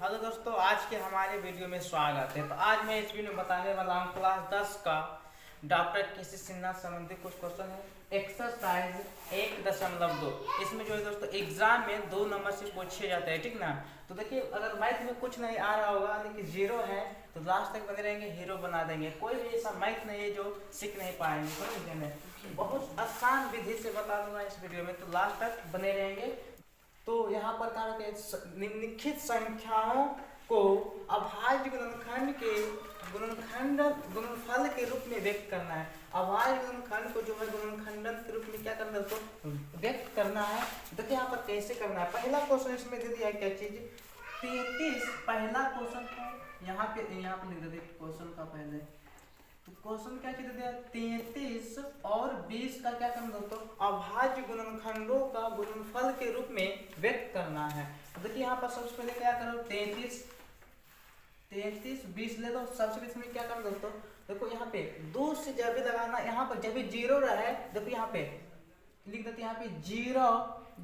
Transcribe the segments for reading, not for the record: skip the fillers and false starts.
Hello दोस्तों, आज के हमारे वीडियो में स्वागत है। तो आज मैं इस वीडियो में बताने वाला हूँ क्लास 10 का डॉक्टर केसी सिन्हा संबंधित कुछ क्वेश्चन है। एक्सरसाइज 1.2 इसमें जो है दोस्तों एग्जाम में 2 नंबर से पूछे जाते हैं, ठीक ना। तो देखिए, अगर मैथ में कुछ नहीं आ रहा होगा लेकिन जीरो है तो लास्ट तक बने रहेंगे, हीरो बना देंगे। कोई भी ऐसा मैथ नहीं है जो सीख नहीं पाएंगे, समझ गए। बहुत आसान विधि से बता दूंगा इस वीडियो में, तो लास्ट तक बने रहेंगे। तो यहाँ पर कहा कि निम्नलिखित संख्याओं को अभाज्य गुणनखंड के गुणनफल के रूप में व्यक्त करना है। अभाज्य गुणनखंड को जो है गुणनखंडन के रूप में क्या करना है, तो व्यक्त करना है। देखिए यहाँ पर कैसे करना है। पहला क्वेश्चन इसमें दे दिया है क्या चीज, 33। पहला क्वेश्चन है यहाँ पे लिख देते क्वेश्चन का पहले। तो क्वेश्चन क्या चीज दिया, 33 और 20 का क्या करना दोस्तों, अभाज्य गुणनखंडों का गुणनफल के रूप में व्यक्त करना है। तो देखिए यहाँ पर सबसे पहले क्या करो, 33 20 ले दो। सबसे पहले इसमें क्या करना दोस्तों, देखो यहाँ पे 2 से जब भी लगाना, यहाँ पर जब भी जीरो रहे, देखो यहाँ पे लिख देते, यहाँ पे 0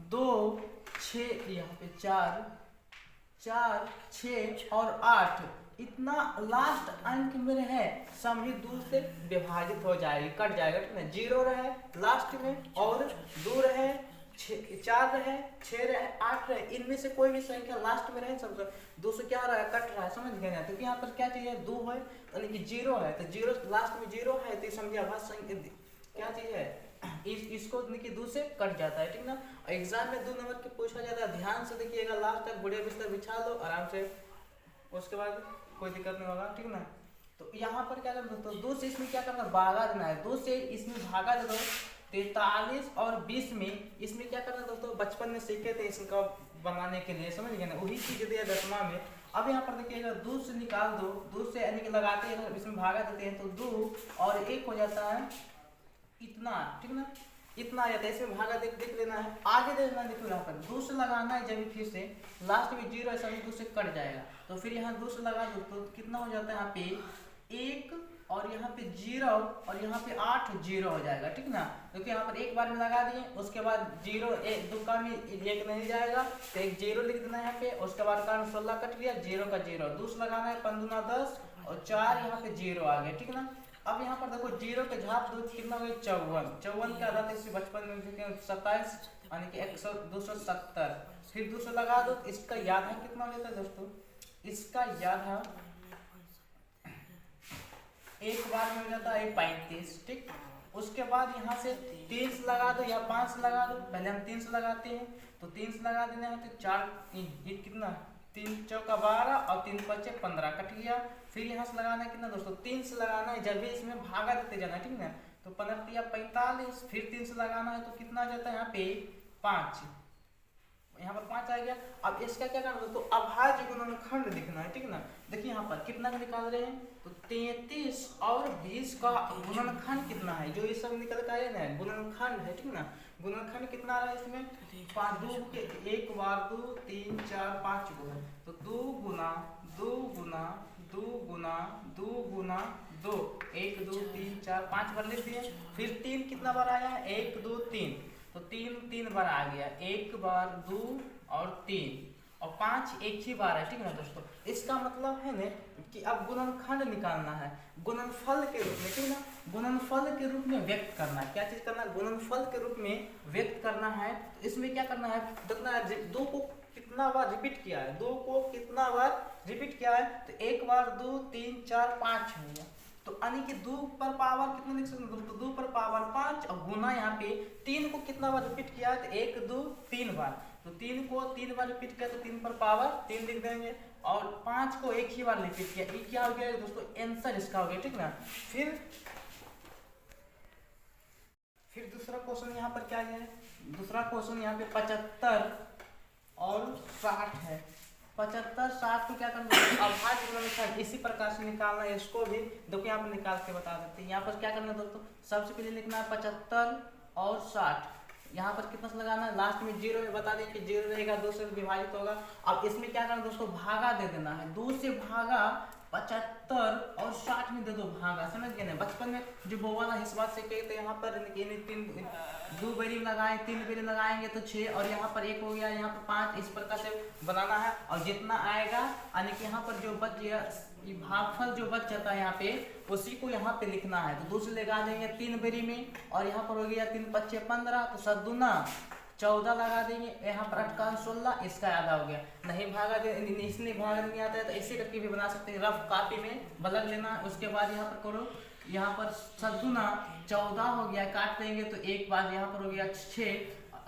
2 6, यहाँ पे 4 6 और 8 इतना लास्ट अंक में है, समझिए 2 से विभाजित हो जाएगी, कट जाएगा, ठीक है। 0 रहे लास्ट में और 2 रहे, 4 रहे, 6 रहे, 8 रहे, इनमें से कोई भी संख्या लास्ट में रहे, सब 2 से क्या रहा है, कट रहा है, समझ गए ना। क्योंकि यहाँ पर क्या चाहिए, 2 है यानी कि 0 है, तो 0 लास्ट में 0 है तो समझिए अभाज्य संख्या क्या चीज है, इसको देखिए 2 से कट जाता है, ठीक ना। एग्जाम में 2 नंबर के पूछा जाता है, ध्यान से देखिएगा, लास्ट तक बढ़िया बिस्तर बिछा लो आराम से, उसके बाद कोई दिक्कत नहीं होगा, ठीक ना। तो यहाँ पर क्या करना दोस्तों, 2 से इसमें क्या करना, भागा देना है। 2 से इसमें भागा दे दो, 43 और 20 में इसमें क्या करना दोस्तों, बचपन में सीखे थे इसका बनाने के लिए, समझ गए ना, वही चीज दिया 10वां में। अब यहाँ पर देखिएगा 2 से निकाल दो, 2 से यानी कि लगाते हैं, इसमें भागा देते हैं तो 2 और 1 हो जाता है इतना, ठीक ना, इतना आ जाता है। इसमें भागा देख लेना है, आगे देखना। देखो यहाँ पर 2 से लगाना है, जब फिर से लास्ट में 0 ऐसा 2 से कट जाएगा, तो फिर यहाँ 2 से लगा दो तो कितना हो जाता है, यहाँ पे 1 और यहाँ पे 0 और यहाँ पे 8 0 हो जाएगा, ठीक ना। क्योंकि यहाँ पर एक बार में लगा दिए, उसके बाद 0 2 का भी 1 नहीं जाएगा तो एक 0 लिख देना है यहाँ पे, उसके बाद का 16 कट गया, 0 का 0, 2 से लगाना है, 5 दूना 10 और 4 यहाँ पे 0 आ गया, ठीक ना। अब यहाँ पर देखो 0 के झाप 2 कितना हो गया, 54 के आधा इसे बचपन में 27 यानी कि 270, फिर 200 लगा दो, इसका याद है कितना हो जाता है दोस्तों, इसका याद है एक बार में हो जाता है 35, ठीक। उसके बाद यहाँ से 3 से लगा दो या 5 से लगा दो, पहले हम 3 से लगाते हैं, तो 3 से लगा देना है तो 4 ये कितना, 3 चौका 12 और 3 पचे 15 कट गया। फिर यहाँ से लगाना है कितना दोस्तों, 3 से लगाना है, जब भी इसमें भागा देते जाना, ठीक ना। तो 15 या 45, फिर 3 से लगाना है तो कितना आ जाता है, यहाँ पे 5, यहाँ पर 5 आ गया। अब इसका क्या करना दोस्तों, अभाज्य गुणनखंड लिखना है, ठीक ना। देखिए यहाँ पर कितना निकाल रहे हैं, तो 33 और 20 का गुणनखंड कितना है, जो ये सब निकल कर आया ना, गुणनखंड है, ठीक ना। गुणनखंड कितना आ रहा है इसमें, 5 2 के 1 बार 2 3 4 5 गुना, तो 2 गुना 2 गुना 2 गुना 2 गुना 2, 1 2 3 4 5 बार लिख दिए। फिर 3 कितना बार आया है, 1 2 3, तो 3 बार आ गया, 1 बार 2 और 3 और 5 एक ही बार है, ठीक है दोस्तों। इसका मतलब है ना कि अब गुणनखंड निकालना है गुणनफल के रूप में, ठीक ना। गुणनफल के रूप में व्यक्त करना है, क्या चीज करना है, गुणनफल के रूप में व्यक्त करना है। तो इसमें क्या करना है, देखना है 2 को कितना बार रिपीट किया है, 2 को कितना बार रिपीट किया है, तो 1 बार 2 3 4 5 हो गया, तो यानी कि 2 पर पावर कितना लिख सकते हैं दोस्तों, 2 पर पावर 5 और गुना यहाँ पे 3 को कितना बार रिपीट किया है, तो 1 2 3 बार, तो 3 को 3 बार रिपीट किया तो 3 पर पावर 3 लिख देंगे, और 5 को एक ही बार रिपीट किया, ये क्या हो गया दोस्तों, आंसर इसका हो गया, ठीक ना। फिर दूसरा क्वेश्चन यहाँ पर क्या है, दूसरा क्वेश्चन यहाँ पे 75 और 60 है। 75 60 को क्या करना है, अभाज्य गुणनखंड इसी प्रकार से निकालना है, इसको भी देखो यहाँ पर निकाल के बता देते हैं। यहाँ पर क्या करना है दोस्तों, सबसे पहले लिखना है 75 और 60, यहाँ पर कितना से लगाना है, लास्ट में 0 में बता दें कि 0 रहेगा, 2 से विभाजित होगा। अब इसमें क्या करना है दोस्तों, भागा दे देना है, 2 से भागा 75 और 60 में दे दो भागा, समझ गए ना। बचपन में जो वो वाला हिसाब से कहे तो यहाँ पर तीन 2 बेरी लगाए, 3 बेरी लगाएंगे तो 6, और यहाँ पर 1 हो गया, यहाँ पर 5, इस प्रकार से बनाना है। और जितना आएगा यानी कि यहाँ पर जो बच गया भागफल जो बच जाता है यहाँ पे, उसी को यहाँ पे लिखना है। तो दूसरे लगा देंगे 3 बेरी में, और यहाँ पर हो गया 3 5 15, तो 7 दूना 14 लगा देंगे, यहाँ पर 8 का 16, इसका आधा हो गया। नहीं भागा दे, इसलिए भागा नहीं आता है तो ऐसे करके भी बना सकते हैं, रफ कॉपी में बदल लेना। उसके बाद यहाँ पर करो, यहाँ पर 7 दूना 14 हो गया, काट देंगे तो एक बार यहाँ पर हो गया 6,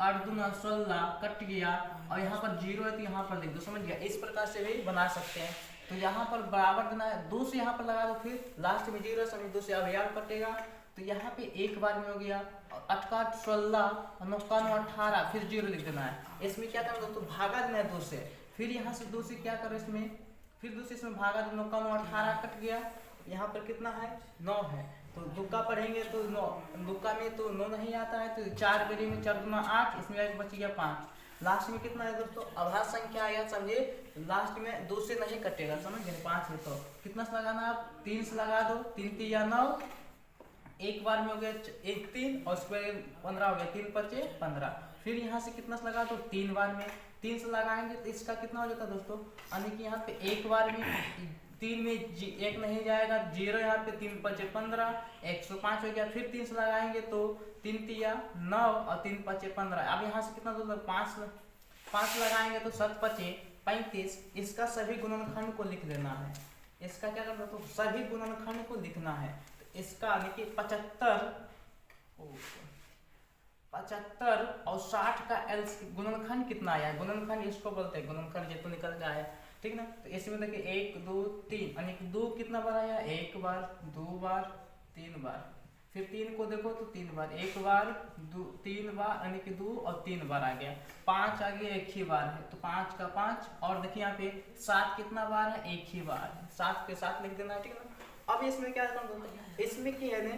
8 दूना 16 कट गया, और यहाँ पर 0 है तो यहाँ पर लिख दो, समझ गया। इस प्रकार से भी बना सकते हैं। तो यहाँ पर बराबर देना है, 2 से यहाँ पर लगा दो, फिर लास्ट में 0 समझ 2 से अवयव कटेगा, तो यहाँ पे एक बार में हो गया 8 का 16, 9 का 18, फिर 0 लिख देना है। इसमें क्या करना दोस्तों, भागा देना है 2 से, फिर यहाँ से 2 से क्या करो इसमें, फिर 2 से इसमें भागा दो, 9 का 9 18 कट गया, यहाँ पर कितना है 9 है, तो दुक्का पढ़ेंगे तो 9, दुक्का में तो 9 नहीं आता है, तो 4 बेरी में 4 दूना 8, इसमें एक बच गया 5, लास्ट में कितना है दोस्तों अभाज्य संख्या आया, समझे। लास्ट में 2 से नहीं कटेगा, समझ गए। 5 है तो कितना से लगाना है, 3 से लगा दो, 3 3 या 9, एक बार में हो गया 1 3, और उसके 15 हो गया, 3 5 15, फिर यहाँ से कितना से लगा दो 3 बार में, 3 से लगाएंगे तो इसका कितना हो जाता है दोस्तों, यानी कि यहाँ पे एक बार में 3 में 1 नहीं जाएगा, 0 यहाँ पे, 3 5 15, 105 हो गया, फिर 3 से लगाएंगे तो 3 3 9, और 3 5 15, अब यहाँ से कितना दोस्तों 5 लगाएंगे तो 7 5 35, इसका सभी गुणनखंड को लिख देना है। इसका क्या करना तो सभी गुणनखंड को लिखना है। इसका यानी कि 75 और 60 का गुणनखंड कितना आया है, गुणनखंड इसको बोलते हैं, गुणनखंड जितना निकल गया है, ठीक ना। तो इसमें देखिए 1 2 3, यानी कि 2 कितना बार आया, 1 बार 2 बार 3 बार, फिर 3 को देखो तो 3 बार, 1 बार 2 3 बार, यानी कि 2 और 3 बार आ गया, 5 आ गया, 1 ही बार है, तो 5 का 5, और देखिए यहाँ पे 7 कितना बार है, 1 ही बार है, 7 के 7 लिख देना है, ठीक ना। अब इसमें क्या करना, इसमें क्या है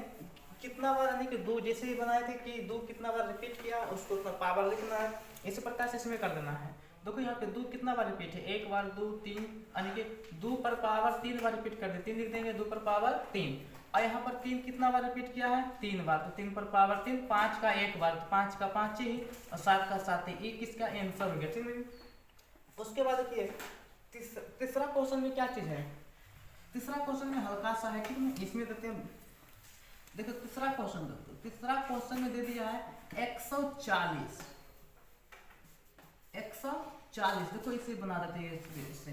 कितना बार, यानी कि 2 जैसे ही बनाए थे कि 2 कितना बार रिपीट किया उसको उतना पावर लिखना है, इस प्रकार से इसमें कर देना है। देखो यहाँ पे 2 कितना बार रिपीट है, 1 बार 2 3, यानी कि 2 पर पावर 3 बार रिपीट कर दे, 3 लिख देंगे, 2 पर पावर 3, और यहाँ पर 3 कितना बार रिपीट किया है, 3 बार, तो 3 पर पावर 3, 5 का 1 बार, तो 5 का 5 ही, और 7 का 7 ही, ये किसका आंसर हो गया, ठीक है। उसके बाद देखिए तीसरा क्वेश्चन में क्या चीज है, तीसरा क्वेश्चन में हल्का सा है, ठीक है। इसमें देते हैं, देखो तीसरा क्वेश्चन में दे दिया है 140, देखो इसे बना देते हैं इससे,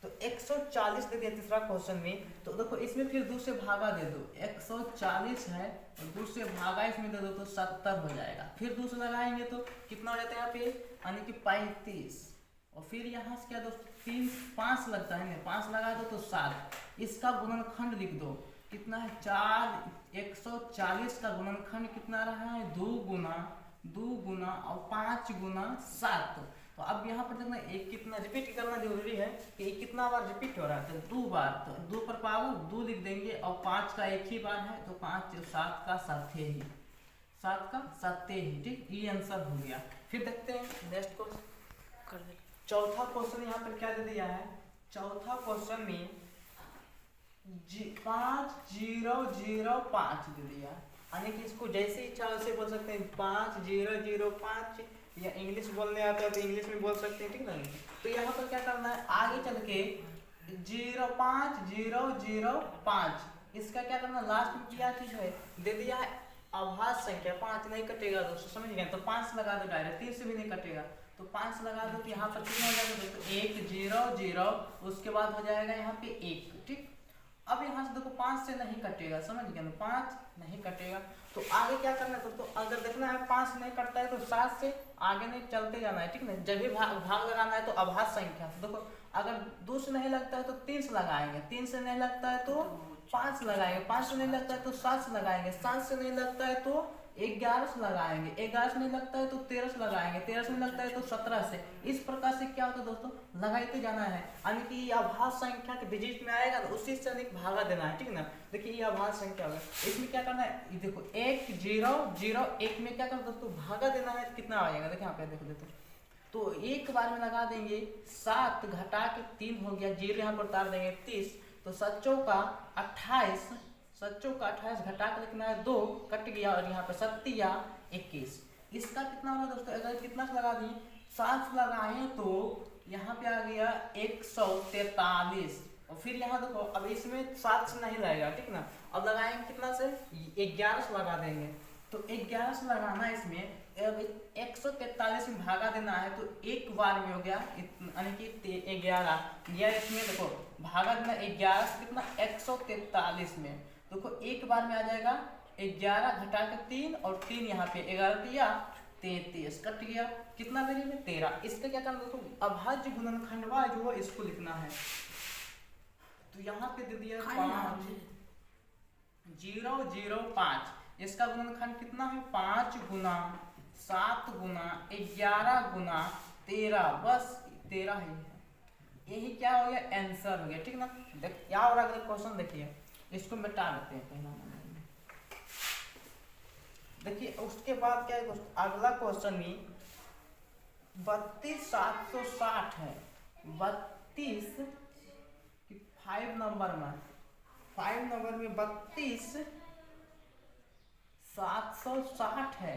तो 140 दे दिया तीसरा क्वेश्चन में, तो देखो इसमें फिर 2 से भागा दे दो, 140 है और 2 से भागा इसमें दे दो तो 70 हो जाएगा, फिर 2 से लगाएंगे तो कितना हो जाता है यहाँ पे, यानी कि 35, और फिर यहाँ से क्या दोस्तों 3 5 लगता है ना, 5 लगा दो तो 7, इसका गुणनखंड लिख दो, कितना है 4, 140 का गुणनखंड कितना रहा है, 2 गुना और 5 गुना 7। तो अब यहाँ पर देखना एक कितना रिपीट करना जरूरी है कि कितना बार रिपीट हो रहा है, तो 2 बार, तो 2 पर पावर 2 लिख देंगे, और 5 का 1 ही बार है, तो 5 7 का 7 ही, 7 का 7 ही, ठीक, ये आंसर हो गया। फिर देखते हैं नेक्स्ट क्वेश्चन, चौथा क्वेश्चन यहाँ पर क्या दे दिया है, चौथा क्वेश्चन में 5 0 0 5 दे दिया, यानी कि इसको जैसे इच्छा वैसे बोल सकते हैं, 5 0 0 5, या इंग्लिश बोलने आता है तो इंग्लिश में बोल सकते हैं, ठीक ना। तो यहाँ पर क्या करना है, आगे चल के 0 5 0 0 5, इसका क्या करना, लास्ट में क्या चीज है दे दिया है अभाज्य संख्या, 5 नहीं कटेगा दोस्तों, समझ गए, तो 5 लगा दो डायरेक्ट, 3 से भी नहीं कटेगा, तो 5 लगा दो, तो यहाँ पर कितना हो जाएगा दोस्तों 1 0 0, उसके बाद हो जाएगा यहाँ पे 1, ठीक। अब यहाँ से देखो 5 से नहीं कटेगा, समझ गए ना, 5 नहीं कटेगा, तो आगे क्या करना है दोस्तों, अगर देखना है 5 नहीं कटता है तो 7 से आगे नहीं चलते जाना है, ठीक ना। जब भी भाग लगाना है तो अभाज्य संख्या से, देखो अगर 2 से नहीं लगता है तो 3 से लगाएंगे, 3 से नहीं लगता है तो 5 लगाएंगे, 5 से नहीं लगता है तो 7 से लगाएंगे, 7 से नहीं लगता है तो 11 से लगाएंगे, 11 से नहीं लगता है तो 13 से लगाएंगे, 13 से नहीं लगता है तो 17 से, इस प्रकार से क्या होता है दोस्तों, लगाते जाना है, यानी कि ये अभाज्य संख्या के डिजिट में आएगा तो उसी से अधिक भागा देना है, ठीक ना। देखिए ये अभाज्य संख्या होगा, इसमें क्या करना है, देखो 1 0 0 1 में क्या करना दोस्तों, भागा देना है, कितना आएगा, देखिए यहाँ पे देखो, तो एक बार में लगा देंगे, 7 घटा के 3 हो गया, 0 यहाँ पर उतार देंगे 30, तो 7 चौका 28, 7 चौका 28 घटा कर लिखना है 2, कट गया और यहाँ पे 7 या 21। इसका कितना होगा दोस्तों, अगर कितना से लगा दिए 7 से लगाए तो यहाँ पे आ गया 143। और फिर यहाँ देखो अब इसमें 7 से नहीं लगेगा, ठीक ना, अब लगाएंगे कितना से 11 से लगा देंगे। तो 11 से लगाना है इसमें, अब 143 में भागा देना है तो एक बार में हो गया यानी कि 11 या इसमें देखो भागा देना 11 से कितना 143 में, देखो एक बार में आ जाएगा 11 घटा के 3 और 3 यहाँ पे 11 या 33 कट गया, कितना देरी में 13। इसका क्या करना दोस्तों, अभाज्य गुणनखंडवा जो है इसको लिखना है। तो यहाँ पे दे दिया 5 इसका गुणनखंड कितना है 5 गुना 7 गुना 11 गुना 13, बस 13 ही है, यही क्या हो गया आंसर हो गया, ठीक ना। देख क्या हो रहा है क्वेश्चन, देखिए इसको मिटा लेते हैं पहला नंबर में। देखिए उसके बाद क्या है अगला क्वेश्चन में 32,760 है, 32 5 नंबर में 32,760 है।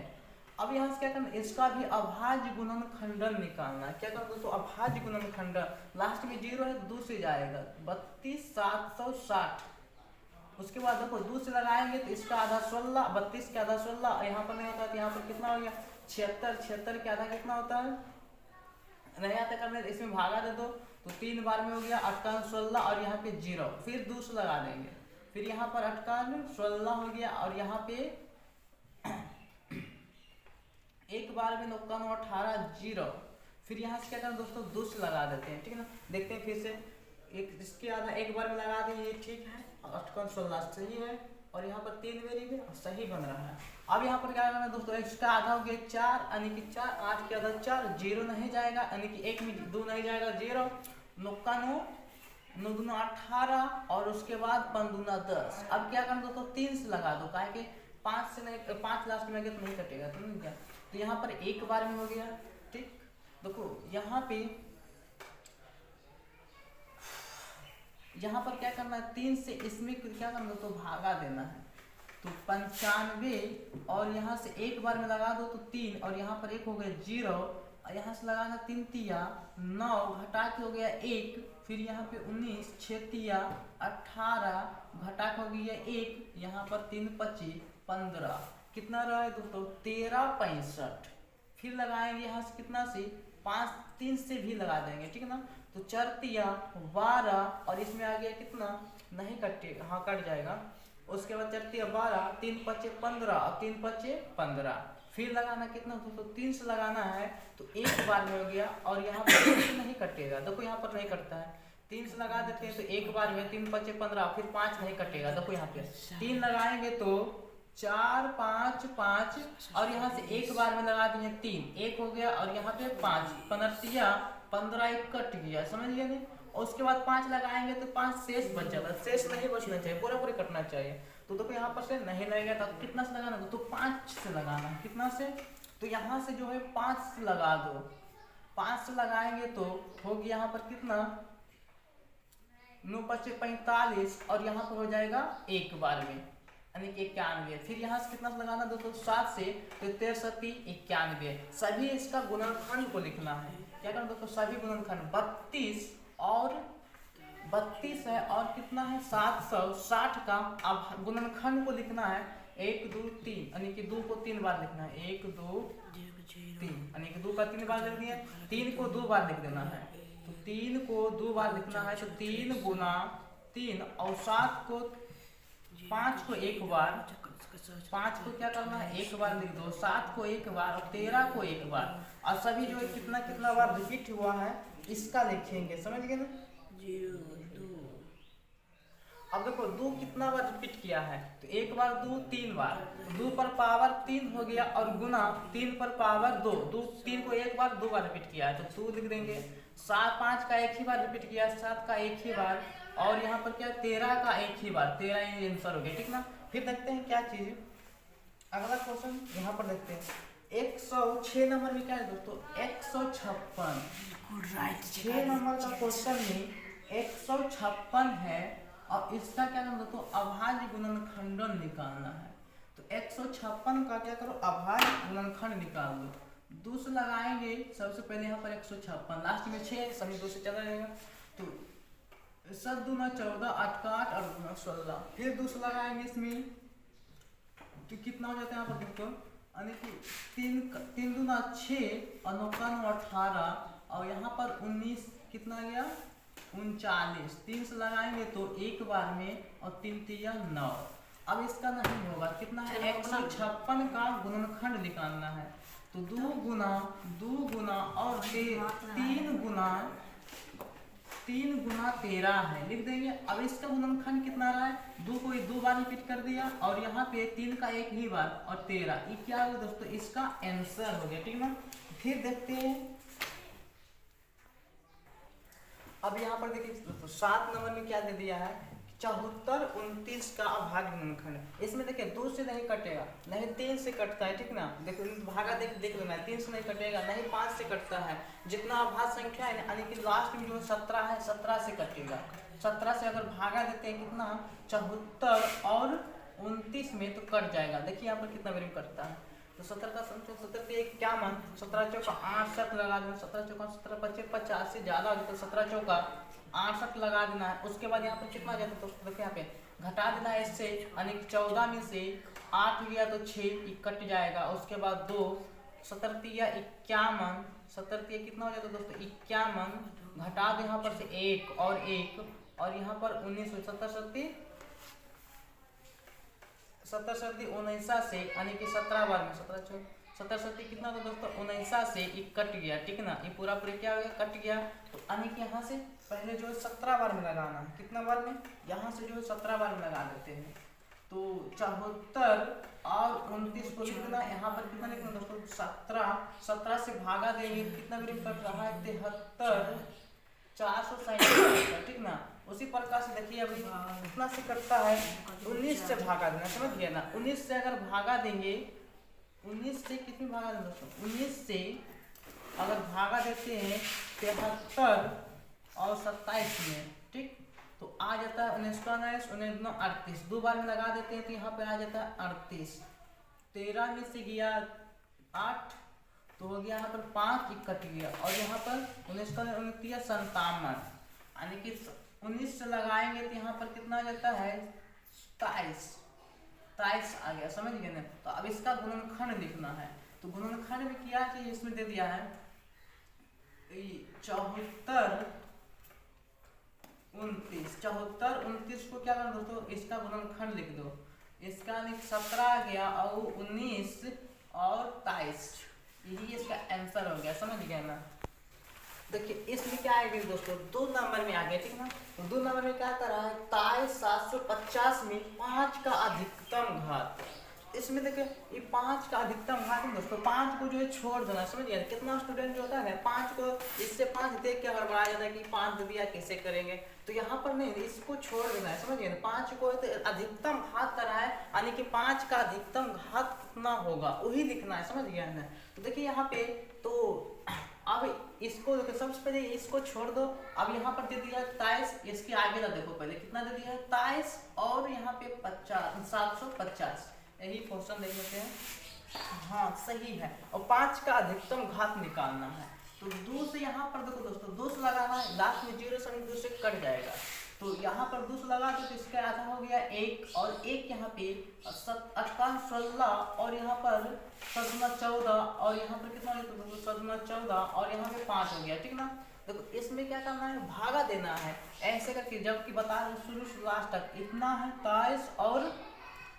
अब यहाँ से क्या करना, इसका भी अभाज्य गुणनखंडन निकालना है। क्या करना दोस्तों, अभाज्य गुणनखंडन लास्ट में 0 है तो 2 से जाएगा 32,760। उसके बाद देखो 2 से लगाएंगे तो इसका आधा 16, 32 के आधा 16, यहाँ पर नहीं होता तो यहाँ पर कितना हो गया 76, 76 के आधा कितना होता है नहीं आता करने, इसमें भागा दे दो तो 3 बार में हो गया 8 16 और यहाँ पे 0, फिर 2 से लगा देंगे, फिर यहाँ पर 8 16 हो गया और यहाँ पे एक बार में 9 18 0, फिर यहाँ से क्या करना दोस्तों 2 से लगा देते हैं, ठीक है ना। देखते हैं फिर से, एक इसके आधा एक बार में लगा दें, ये ठीक है, 8 16 सही है और यहाँ पर 3 वेरी में सही बन रहा है। अब यहाँ पर क्या करना है दोस्तों, इसका आधा हो गया 4 यानी कि 4, 8 के आधा 4, 0 नहीं जाएगा यानी कि 1 में 2 नहीं जाएगा 0, 9 9 2 18 और उसके बाद 5 2 10। अब क्या करना दोस्तों 3 से लगा दो, काहे कि 5 से नहीं, 5 लास्ट में गया तो नहीं कटेगा, तो नहीं क्या, तो यहाँ पर एक बार में हो गया, ठीक। देखो यहाँ पर क्या करना है 3 से इसमें क्या करना तो भागा देना है, तो 95 और यहाँ से एक बार में लगा दो तो 3 और यहाँ पर 1 हो गया 0 और यहाँ से लगाना 3 तिया 9 घटा के हो गया 1, फिर यहाँ पे 19 6 तिया 18 घटा के हो गया 1, यहाँ पर 3 25 15, कितना रहा है दोस्तों 13 65। फिर लगाएंगे यहाँ से कितना से 5 3 से भी लगा देंगे, ठीक है ना, तो 4 तिया 12 और इसमें आ गया कितना नहीं कटेगा, हाँ कट जाएगा। उसके बाद 4 तिया 12, 3 5 15 और 3 5 15, फिर लगाना कितना दोस्तों 3 से लगाना है तो एक बार में हो गया और यहाँ पर नहीं कटेगा, देखो यहाँ पर नहीं कटता है, 3 से लगा देते हैं तो एक बार में 3 5 15, फिर 5 नहीं कटेगा, देखो यहाँ पे 3 लगाएंगे तो 4 5 5 और यहाँ से एक बार में लगा दिए 3, 1 हो गया और यहाँ पे 5 15 15 1 कट गया, समझ गया नहीं। और उसके बाद 5 लगाएंगे तो 5 शेष बच जाता है, शेष नहीं बचना चाहिए, पूरा पूरी कटना चाहिए। तो देखो यहाँ पर से नहीं लगेगा तो कितना से लगाना तो 5 से लगाना, कितना से, तो यहाँ से जो है 5 से लगा दो, 5 से लगाएंगे तो होगी यहाँ पर कितना 9 5 45 और यहाँ पर हो जाएगा एक बार में यानी कि 91। फिर यहाँ से कितना लगाना दोस्तों 7 से तो 13 91, सभी इसका गुणनखंड को लिखना है। क्या करना दोस्तों सभी गुणनखंड 32 और 32 है और कितना है 760 का अब गुणनखंड को लिखना है 1 2 3 यानी कि 2 को 3 बार लिखना है, 1 2 3 यानी कि 2 का 3 बार लिख दिया, 3 को 2 बार लिख देना है, तो 3 को 2 बार लिखना है तो 3 गुना 3 और 7 को 5 को एक बार, 5 को क्या करना है एक बार लिख दो, 7 को एक बार और 13 को एक बार, और सभी जो है कितना कितना बार रिपीट हुआ है इसका लिखेंगे, समझ गए ना। 2 अब देखो 2 कितना बार रिपीट किया है तो एक बार 2 3 बार, 2 पर पावर 3 हो गया और गुना 3 पर पावर 2, 3 को एक बार 2 बार रिपीट किया है तो 2 लिख देंगे, 7 5 का एक ही बार रिपीट किया, 7 का एक ही बार और यहाँ पर क्या 13 का एक ही बार, 13 आंसर हो गया, ठीक ना। फिर देखते हैं क्या चीज है अगला क्वेश्चन, यहाँ पर देखते हैं 106 नंबर में क्या है दोस्तों 156, 6 नंबर का क्वेश्चन में 156 है और इसका क्या करना दोस्तों, अभाज्य गुणनखंडन निकालना है। तो 156 का क्या करो, अभाज्य गुणनखंड निकाल दो। 2 से लगाएंगे सबसे पहले यहाँ पर 156, लास्ट में 6 सभी 2 से चला जाएगा। तो 7 दूना 14, 8 का 8 और 2 16, फिर 2 से लगाएंगे इसमें तो कितना हो जाता है यहाँ पर देखो, यानी कि 3 दूना 6 और 9 का 9 18 और यहाँ पर 19 कितना गया 39। 3 से लगाएंगे तो एक बार में और 3 तिया 9। अब इसका नहीं होगा, कितना है 156 का गुणनखंड निकालना है। तो 2 गुना और 3 गुना 13 है, लिख देंगे। अब इसका गुणनखंड कितना रहा है, 2 को 2 बार रिपीट कर दिया और यहाँ पे 3 का एक ही बार और 13, ये क्या होगा दोस्तों, इसका आंसर हो गया, ठीक ना। फिर देखते हैं, अब यहाँ पर देखिए दोस्तों 7 नंबर में क्या दे दिया है, 74 29 का अभाज्य गुणनखंड। इसमें देखिए 2 से नहीं कटेगा, नहीं 3 से कटता है, ठीक ना। देखो भागा देख लेना, 3 से नहीं कटेगा, नहीं 5 से कटता है। जितना अभाज्य संख्या है यानी कि लास्ट में जो 17 है 17 से कटेगा। 17 से अगर भागा देते हैं कितना 74 और 29 में तो कट जाएगा। देखिए यहाँ पर कितना बार कटता है, तो 17 का 70 पे क्या मान 17 चौका 68 लगा देना, 17 चौका 17 25 50 से ज्यादा हो जाता है, 17 चौका 68 लगा देना है। उसके बाद यहाँ पर कितना जाता है तो देखिए यहाँ पे घटा देना है इससे, यानी 14 में से 8 गया तो 6 कट जाएगा। उसके बाद 2 17 तिया 51, 17 तिया कितना हो जाता है दोस्तों 51, घटा दो यहाँ पर से 1 और यहाँ पर 19 70 सर्दी 19 से यानी कि 17 बार में 70 सर्दी कितना था दोस्तों 19 से ये कट गया, ठीक ना। ये पूरा क्या हो गया, कट गया। तो यानी कि यहाँ से पहले जो है 17 बार में लगाना है, कितना बार में, यहाँ से जो है 17 बार में लगा देते हैं। तो 74 और 29 को लिखना, यहाँ पर कितना लिखना दोस्तों 17 से भागा देंगे कितना बार कट रहा है 73 460, ठीक ना। उसी प्रकार से देखिए अभी कितना से कटता है 19 से भागा देना, समझ गया ना। 19 से अगर भागा देंगे, 19 से कितनी भागा देंगे दोस्तों, 19 से अगर भागा देते हैं 73 और 27 में, ठीक, तो आ जाता है 19 38, 2 बार में लगा देते हैं तो यहाँ पे आ जाता है 38। 13 में से गया 8 तो हो गया यहाँ पर 5 कट गया और यहाँ पर 19 57, यानी कि 19 से लगाएंगे तो यहाँ पर कितना आ जाता है 23 आ गया, समझ गए ना। तो अब इसका गुणनखंड लिखना है। तो गुणनखंड में क्या चीज इसमें दे दिया है 74 29 को क्या करना दोस्तों, इसका गुणनखंड लिख दो। इसका 17 गया और 19 और 23, यही इसका आंसर हो गया, समझ गए ना। देखिए इसमें क्या आएगा दोस्तों 2 नंबर में आ गया, ठीक ना। तो 2 नंबर में क्या कर रहा है 750 में 5 का अधिकतम घात। इसमें देखिए ये 5 का अधिकतम घात है दोस्तों, 5 को जो है छोड़ देना, समझ गया। कितना स्टूडेंट जो होता है 5 को इससे 5 देख के हड़बड़ा जाता है कि 5 दे दिया कैसे करेंगे, तो यहाँ पर नहीं, इसको छोड़ देना है, समझ गए। 5 को तो अधिकतम घात करा है, यानी कि 5 का अधिकतम घात कितना होगा वही लिखना है, समझ गया ना। तो देखिए यहाँ पे तो अब इसको देखो सबसे पहले इसको छोड़ दो। अब यहाँ पर दे दिया 23, इसके आगे का देखो पहले कितना दे दिया है 23 और यहाँ पे 750, यही क्वेश्चन देख लेते हैं। हाँ सही है, और 5 का अधिकतम घात निकालना है। तो 2 से यहाँ पर देखो दोस्तों 2 से लगाना है, लास्ट में 0 से 2 से कट जाएगा। तो यहाँ पर 2 से लगा दो तो इसका आधा हो गया 1 और 1 यहाँ पे 16 और यहाँ पर 14 और यहाँ पर कितना 14 और यहाँ पे 5 हो गया, ठीक ना। देखो इसमें क्या करना है भागा देना है ऐसे करके, जबकि बता रहे शुरू से लास्ट तक इतना है 23 और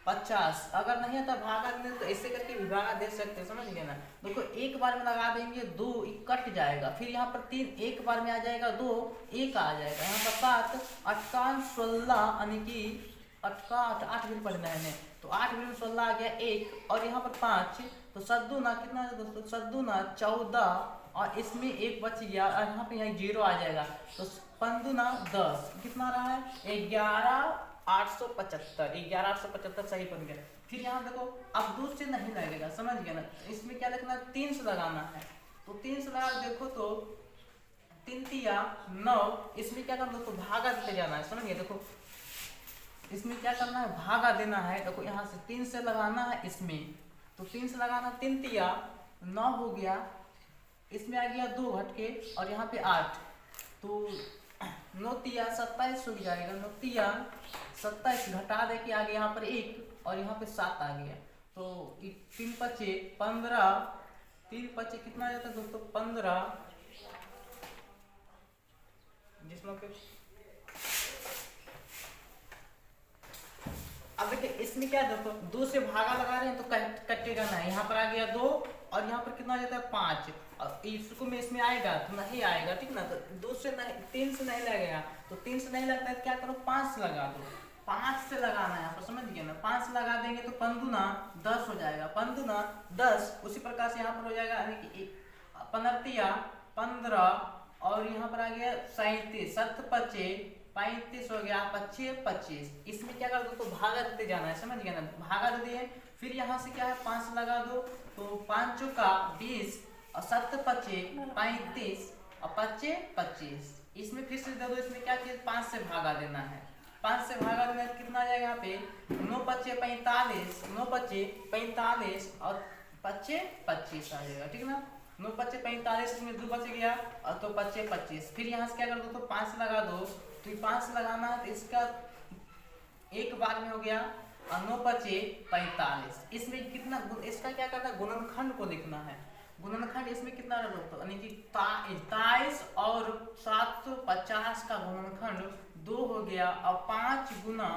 50, अगर नहीं है तो भागा देंगे, तो ऐसे करके भी भागा दे सकते हैं, समझ गए ना। देखो एक बार में लगा देंगे 2 कट जाएगा, फिर यहाँ पर 3 एक बार में आ जाएगा 2 1 आ जाएगा, यहाँ पर 7 8 16 यानी कि 8 भी पढ़ना है, तो 8 भी 16 आ गया 1 और यहाँ पर 5, तो 7 दूना कितना है दोस्तों 7 दूना 14 और इसमें 1 बच गया और यहाँ पे 0 आ जाएगा, तो 5 दूना 10 कितना रहा है 11,875 सही बन गया। फिर यहाँ देखो अब 2 से नहीं लगेगा, समझ गया ना। इसमें क्या लिखना है 3 से लगाना है, तो 3 से लगा देखो तो 3 तिया 9, इसमें क्या करना दोस्तों भागा देते जाना है, समझ गए। देखो इसमें क्या करना है, भागा देना है। देखो यहाँ से 3 से लगाना है इसमें, तो 3 से लगाना, 3 तिया 9 हो गया, इसमें आ गया 2 घटके और यहाँ पे 8, तो 9 तिया 27 हो जाएगा। 9 तिया 27 घटा दे के आगे यहाँ पर 1 और यहाँ पे 7 आ गया, तो 3 पचे 15, 3 पचे कितना जाता है दोस्तों 15, जिसमें पे अब देखिए इसमें क्या है दोस्तों, 2 से भागा लगा रहे हैं तो कटेगा ना, यहाँ पर आ गया 2 और यहाँ पर कितना आ जाता है 5, और इसको में इसमें आएगा तो नहीं आएगा, ठीक ना। तो 2 से नहीं, 3 से नहीं लगेगा, तो 3 से नहीं लगता है, क्या करो 5 से लगा दो। 5 से लगाना है यहाँ पर, समझ गए ना। 5 से लगा देंगे तो 5 दूना 10 हो जाएगा, 5 दूना 10। उसी प्रकार से यहाँ पर हो जाएगा, यानी कि 15 तिया 15 और यहाँ पर आ गया 37, 7 पचे 35 हो गया, 5 25। इसमें क्या कर दो, तो भागा देते जाना है, समझ गए ना। भागा दे दिए, फिर यहाँ से क्या है 5 लगा दो, तो 5 का 20 और 7 पचे 35 और 5 25। इसमें फिर से दे दो, इसमें क्या चीज 5 से भागा देना है। 5 से भागा देना है कितना आ जाएगा यहाँ पे 9 पचे 45, 9 पचे 45 और 5 25 आ जाएगा, ठीक ना। 9 पचे 45 में 2 बच गया और तो 5 25। फिर यहाँ से क्या कर दो, तो 5 लगा दो, तो 5 लगाना है तो इसका एक बार में हो गया और 9 पचे 45। इसमें कितना, इसका क्या करना है, गुणनखंड को लिखना है। गुणनखंड इसमें कितना है दोस्तों, यानी कि 23 और 750 का गुणनखंड 2 हो गया और 5 गुना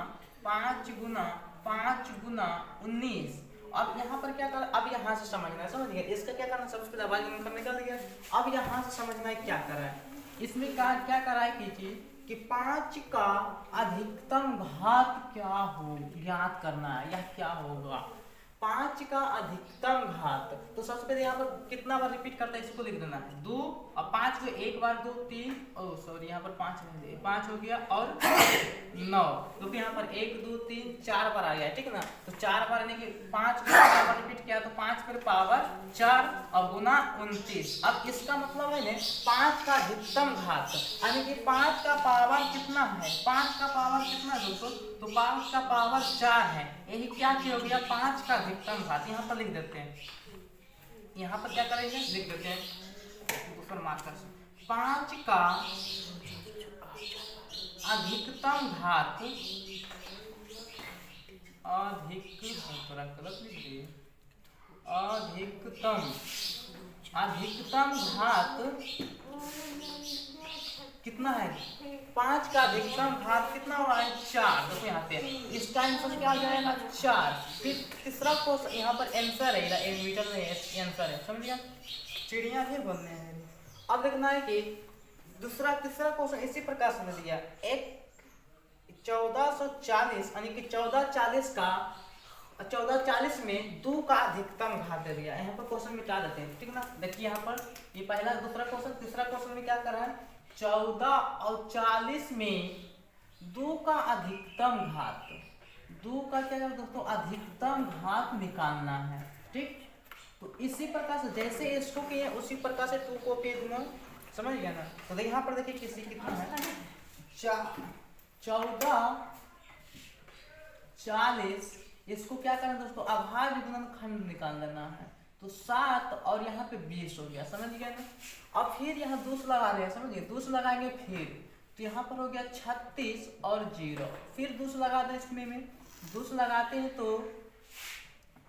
5 गुना 5 गुना 19। अब यहाँ पर क्या कर, अब यहाँ से समझना है, समझ गए। इसका क्या करना, सबसे पहले आवाज निकल गया। अब यहाँ से समझना है क्या कर रहा है, इसमें क्या करा है कि 5 का अधिकतम घात क्या हो ज्ञात करना है, यह क्या होगा 5 का अधिकतम घात। तो सबसे पहले यहाँ पर कितना बार रिपीट करता है इसको लिख देना है, 2 और 5 को एक बार 2 3, ओ सॉरी यहाँ पर 5 हो गया और 9, तो यहाँ पर 1 2 3 4 बार आ गया, ठीक ना। तो 4 बार यानी कि 5 को 4 बार रिपीट किया तो 5 पर पावर 4 और गुना 29। अब इसका मतलब है ना 5 का अधिकतम घात, यानी कि 5 का पावर कितना है, 5 का पावर कितना है दोस्तों, तो 5 का पावर 4 है। यही क्या हो गया 5 का अधिकतम घात। यहाँ पर लिख देते हैं, यहाँ पर क्या करेंगे लिख देते हैं दूसरा मार्कर से, 5 का अधिकतम घात, अधिकतम घात कितना है, 5 का अधिकतम घात कितना हुआ है 4। देखो यहाँ पे इसका आंसर क्या आ जाएगा 4। फिर तीसरा क्वेश्चन यहाँ पर आंसर है, एडमीटर में आंसर है, समझिए चिड़िया भी बोलने हैं। अब देखना है कि तीसरा क्वेश्चन इसी प्रकार समझ लिया, एक 1440 यानी कि 1440 में 2 का अधिकतम घात दे दिया। यहाँ पर क्वेश्चन मिटा देते हैं, ठीक ना। देखिए यहाँ पर ये पहला दूसरा क्वेश्चन, तीसरा क्वेश्चन में क्या कर रहा है 14 और 40 में 2 का अधिकतम घात, 2 का क्या है दोस्तों अधिकतम घात निकालना है, ठीक। तो इसी प्रकार से जैसे इसको किए उसी प्रकार से 2 को पे दूंगा, समझ गया ना। तो यहाँ पर देखिए किसी कितना है 14 40, इसको क्या करना दोस्तों अभाज्य गुणनखंड निकाल लेना है। तो 7 और यहाँ पे 20 हो गया, समझ गया ना। अब फिर यहाँ 2 लगा रहे हैं, समझिए 2 लगाएंगे फिर, तो यहाँ पर हो गया 36 और 0, फिर 2 लगा दें इसमें में 2 लगाते हैं तो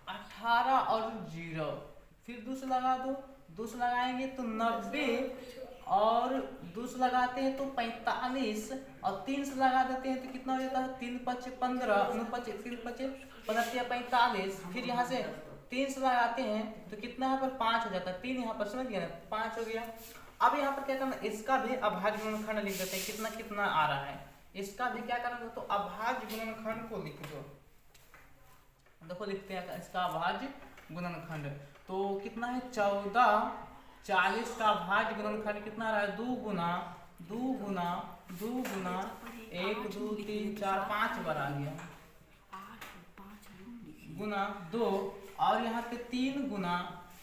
18 और 0, फिर 2 लगा दो, 2 लगाएंगे तो 90 और 2 लगाते हैं तो 45 और 3 से लगा देते हैं तो कितना हो जाता है 3 5 15, 9 5 3 5 15 45। फिर यहाँ से 3 से लगाते हैं तो कितना यहाँ पर 5 हो जाता है, 3 यहाँ पर समझ गया ना 5 हो गया। अब यहाँ पर क्या करना, इसका भी अभाज्य गुणनखंड लिख देते हैं, कितना कितना आ रहा है, इसका भी क्या करना तो अभाज्य गुणनखंड को लिख दो। देखो लिखते हैं इसका अभाज्य गुणनखंड, तो कितना है 14 40 का अभाज्य गुणनखंड कितना आ रहा है 2 गुना 2 गुना 2 गुना 1 2 3 4 5 बार आ गया गुना 2 और यहाँ पे 3 गुना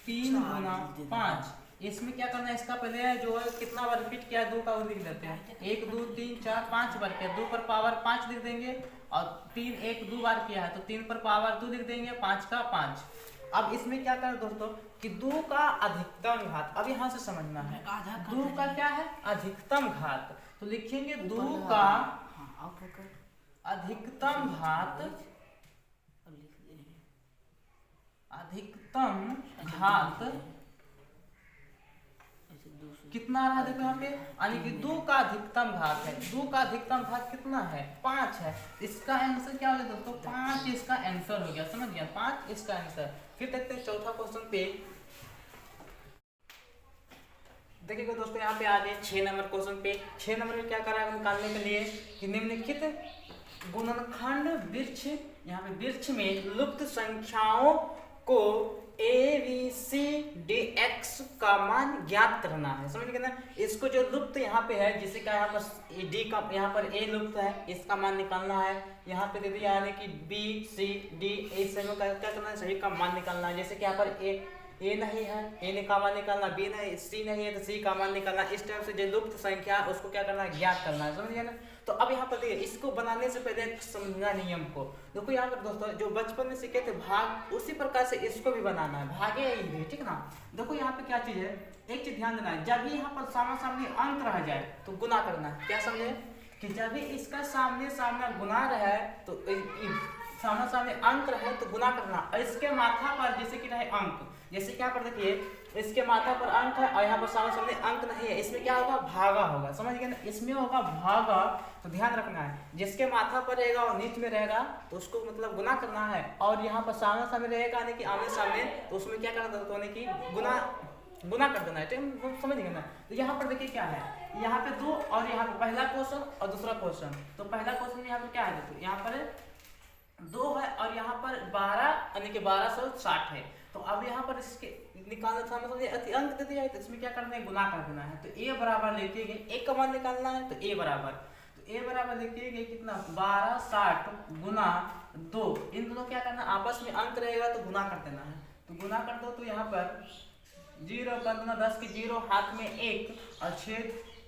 5 इसमें क्या करना है, इसका पहले जो है कितना बार रिपीट किया 2 का वो लिख देते हैं। 1 2 3 4 5 बार किया, 2 पर पावर 5 लिख देंगे, और 3 1 2 बार किया है तो 3 पर पावर 2 लिख देंगे, 5 का 5। अब इसमें क्या करें दोस्तों कि 2 का अधिकतम घात, अब यहाँ से समझना है 2 का क्या है अधिकतम घात, तो लिखेंगे 2 का अधिकतम घात, अधिकतम घात कितना रहा देखो यहाँ पे, यानी कि 2 का अधिकतम घात है, 2 का अधिकतम घात कितना है 5 है, इसका आंसर क्या हो गया दोस्तों 5 इसका आंसर हो गया, समझ गया 5 इसका आंसर। फिर देखते हैं चौथा क्वेश्चन पे, देखिएगा दोस्तों यहाँ पे आ गए 6 नंबर क्वेश्चन पे। 6 नंबर में क्या करा है निकालने के लिए कि निम्नलिखित गुणनखंड वृक्ष, यहाँ पे वृक्ष में लुप्त संख्याओं को ABCDX का मान ज्ञात करना है, समझ गए ना। इसको जो लुप्त यहाँ पे है, जिसे का यहाँ पर D का यहाँ पर A लुप्त है, इसका मान निकालना है। यहाँ पे दे दिया यानी कि BCD इस समय का क्या करना है, सही का मान निकालना है। जैसे कि यहाँ पर A नहीं है, A का मान निकालना, B नहीं, C नहीं है तो C का मान निकालना। इस टाइप से जो लुप्त संख्या उसको क्या करना है, ज्ञात करना है, समझ गए ना। तो अब यहाँ पर देखिए, इसको बनाने से पहले समझना नियम को। देखो यहाँ पर दोस्तों जो बचपन में सीखे थे भाग, उसी प्रकार से इसको भी बनाना है, भागे यही है, ठीक ना। देखो यहाँ पे क्या चीज है, एक चीज ध्यान देना है, जब भी यहाँ पर सामने सामने अंक रह जाए तो गुना करना है। क्या समझे कि जब भी इसका सामने सामने गुना रहे तो सामने सामने अंक रहे तो गुना करना, इसके माथा पर जैसे कि रहे अंक, जैसे क्या पर देखिए इसके माथा पर अंक है और यहाँ पर सामने सामने अंक नहीं है, इसमें क्या होगा भागा होगा, समझ गए ना, इसमें होगा भागा। तो ध्यान रखना है, जिसके माथा पर रहेगा और नीच में रहेगा तो उसको मतलब गुना करना है, और यहाँ पर सामने सामने रहेगा यानी कि आमने सामने, तो उसमें क्या करना था, यानी कि गुना कर देना है, समझ गए ना। तो यहाँ पर देखिए क्या है, यहाँ पे 2 और यहाँ पे पहला क्वेश्चन और दूसरा क्वेश्चन। तो पहला क्वेश्चन यहाँ पे क्या है, तो यहाँ पर 2 है और यहाँ पर 12 यानी कि 1260 है। तो अब यहाँ पर इसके निकालना था, मतलब अंक दे दिया है तो इसमें क्या करना है, गुना कर देना है। तो A बराबर लेके गए, एक का मान निकालना है, तो A बराबर लेके गए कितना 1260 गुना 2, इन दोनों क्या करना, आपस में अंक रहेगा तो गुना कर देना है। तो गुना कर दो, तो यहाँ पर 0 15 10 के 0 हाथ में 1 और 6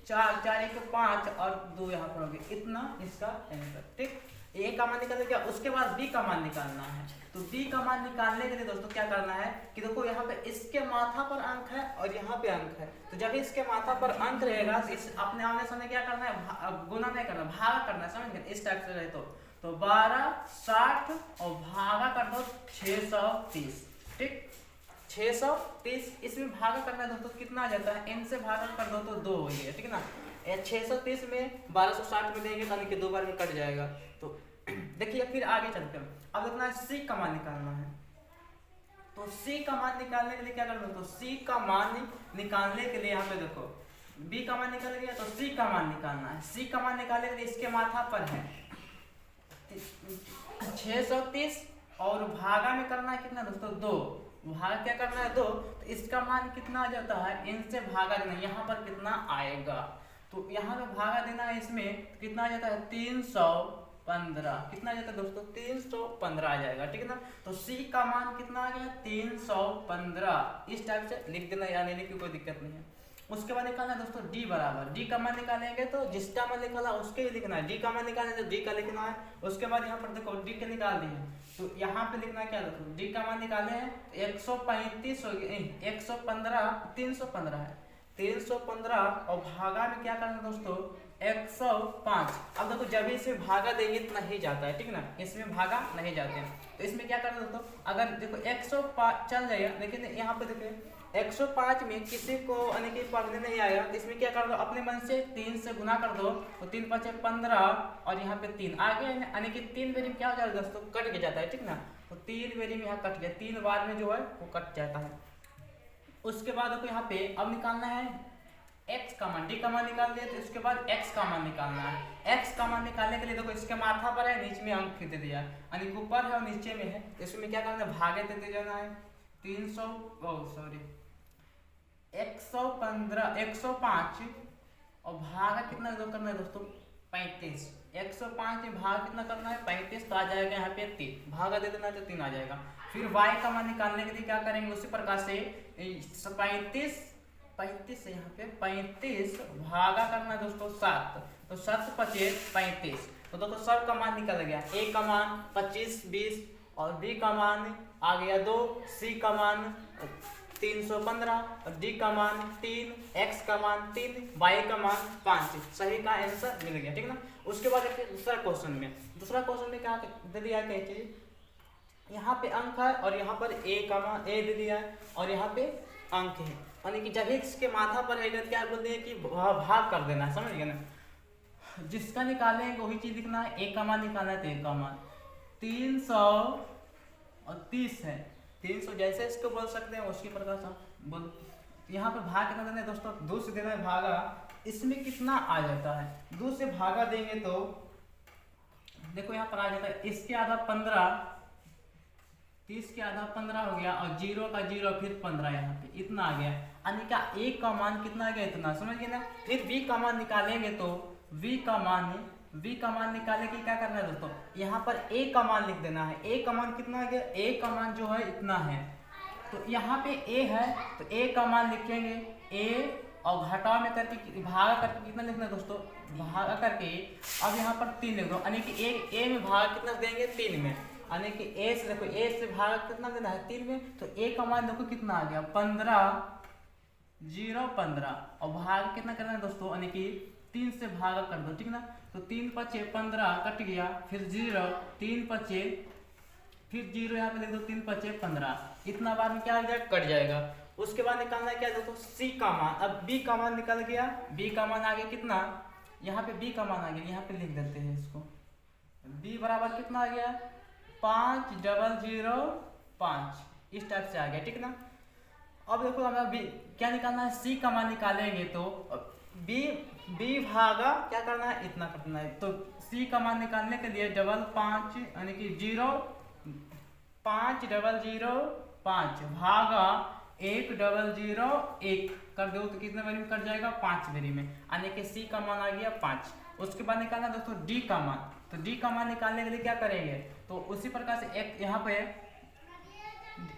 4 4 1 5 और 2 यहाँ पर हो गए, इतना इसका आंसर, ठीक। A का मान निकाल दिया, उसके बाद B का मान निकालना है। तो B का मान निकालने के लिए दोस्तों क्या करना है कि देखो यहाँ पे इसके माथा पर अंक है और यहाँ पे अंक है, तो जब इसके माथा पर अंक रहेगा तो इस अपने आमने सामने क्या करना है, गुना नहीं करना, भागा करना है, समझ गए, इस टाइप से रहे। तो 1260 और भागा कर दो 630, ठीक 630, इसमें भागा करना है दोस्तों, कितना आ जाता है, इनसे भागा कर दो तो 2 हो गया, ठीक है ना। 630 में 1260 में देंगे यानी कि 2 बार में कट जाएगा। तो देखिए फिर आगे चलते हैं, अब देखना है C का मान निकालना है। तो C का मान निकालने के लिए क्या करना है, तो C का मान निकालने के लिए यहाँ पे देखो B का मान निकाल गया तो C का मान निकालना है। C का मान निकालने के लिए इसके माथा पर है 630 और भागा में करना है कितना दोस्तों 2, भागा क्या करना है 2, तो इसका मान कितना आ जाता है, इनसे भागा देना, यहाँ पर कितना आएगा, तो यहाँ पे भागा देना है, इसमें कितना आ जाता है 315, कितना आ जाता है दोस्तों 315 आ जाएगा, ठीक है ना। तो C का मान कितना आ गया 315, इस टाइप से लिख देना, यानी की कोई दिक्कत नहीं है। उसके बाद निकालना है दोस्तों D बराबर, D का मान निकालेंगे तो जिसका मान निकाला उसके ही लिखना है, D का मान निकालेंगे तो D का लिखना है। उसके बाद यहाँ पर देखो D के निकाल दिए, तो यहाँ पे लिखना क्या देखो D का मान निकाले हैं 135 हो गया, 115 315 है, 315 और भागा में क्या करना है दोस्तों 105। अब देखो जब इसे भागा देंगे तो नहीं जाता है, ठीक ना, इसमें भागा नहीं जाते हैं, तो इसमें क्या करना दोस्तों, अगर देखो 105 चल जाएगा, लेकिन यहाँ पे देखिए 105 में किसी को यानी कि पढ़ने नहीं आएगा, तो इसमें क्या कर दो अपने मन से 3 से गुना कर दो, तो 3 5 15 और यहाँ पे 3 आगे यानी कि 3 बेरी में क्या हो जाएगा दोस्तों कट के जाता है, ठीक ना। तो 3 बेरी में यहाँ कट गया, 3 बार में जो है वो कट जाता है। उसके बाद आपको यहाँ पे अब निकालना है x का मान, D का मान निकाल दिया, तो इसके बाद x का मान निकालना है। x का मान निकालने के लिए देखो इसके माथा पर है, नीचे में अंक दे दिया, यानी ऊपर है और नीचे में है, तो इसमें क्या करना है भागे देते जाना है 105 और भागा कितना करना है दोस्तों 35, 105 में भाग कितना करना है 35, तो आ जाएगा यहाँ पे 3, भागा दे देना तो 3 आ जाएगा। फिर y का मान निकालने के लिए क्या करेंगे उसी प्रकार से 35 35 है, यहाँ पे 35 भागा करना है दोस्तों 7, तो 7 25 35। तो दोस्तों सब का मान निकल गया। ए का मान 25 20 और बी का मान आ गया 2, सी का मान 315 और डी का मान 3, एक्स का मान 3, वाई का मान 5। सही का आंसर मिल गया, ठीक ना। उसके बाद देखिए दूसरा क्वेश्चन में क्या दे दिया है कि यहाँ पे अंक है और यहाँ पर ए का मान ए दे दिया है और यहाँ पे अंक है, यानी कि जब इसके माथा पर है क्या बोलते हैं कि भाग कर देना है, समझ गए ना। जिसका निकालेंगे वही चीज लिखना है। ए का मान निकालना है तो ए का मान 330 है। 300 जैसे इसको बोल सकते हैं उसी प्रकार से बोल। यहाँ पे भाग कितना देना है दोस्तों, 2 से देना है भागा। इसमें कितना आ जाता है, 2 से भागा देंगे तो देखो यहाँ पर आ जाता है इसके आधा 15, 30 के आधा 15 हो गया और 0 का 0 फिर 15 यहाँ पे इतना आ गया। यानी क्या ए का मान कितना आ गया, इतना, समझ गए ना। फिर बी का मान निकालेंगे तो v का मान निकाले कि क्या करना है दोस्तों, यहाँ पर a का मान लिख देना है। a का मान कितना आ गया, a का मान जो है इतना है, तो यहाँ पे a है तो a का मान लिखेंगे a और घटाव में करके भागा करके कितना लिखना है दोस्तों, भागा करके अब यहाँ पर 3 लिख दो, यानी कि a में भागा कितना देंगे 3 में, यानी कि a से देखो a से भागा कितना देना है 3 में, तो a का मान देखो कितना आ गया 15 0 और भाग कितना करना है दोस्तों, यानी कि 3 से भागा कर दो, ठीक ना। तो 3 5 15 कट गया, फिर 0 3 5 फिर 0 यहाँ पे लिख दो 3 5 15, इतना बार में क्या आ जाएगा, कट जाएगा। उसके बाद निकालना है क्या दोस्तों, सी का मान। अब बी का मान निकल गया, बी का मान आ गया कितना, यहाँ पे बी का मान आ गया, यहाँ पे लिख देते हैं इसको। बी बराबर कितना आ गया 5005, इस टाइप से आ गया, ठीक ना। अब देखो हमें बी क्या निकालना है, सी का मान निकालेंगे तो बी भागा क्या करना है, इतना करना है। तो सी का मान निकालने के लिए 5 यानी कि 5005 भागा 1001 कर दो तो कितने बारी में कट जाएगा, 5 बारी में, यानी कि सी का मान आ गया 5। उसके बाद निकालना दोस्तों डी का मान। तो डी का मान निकालने के लिए क्या करेंगे, तो उसी प्रकार से एक यहाँ पे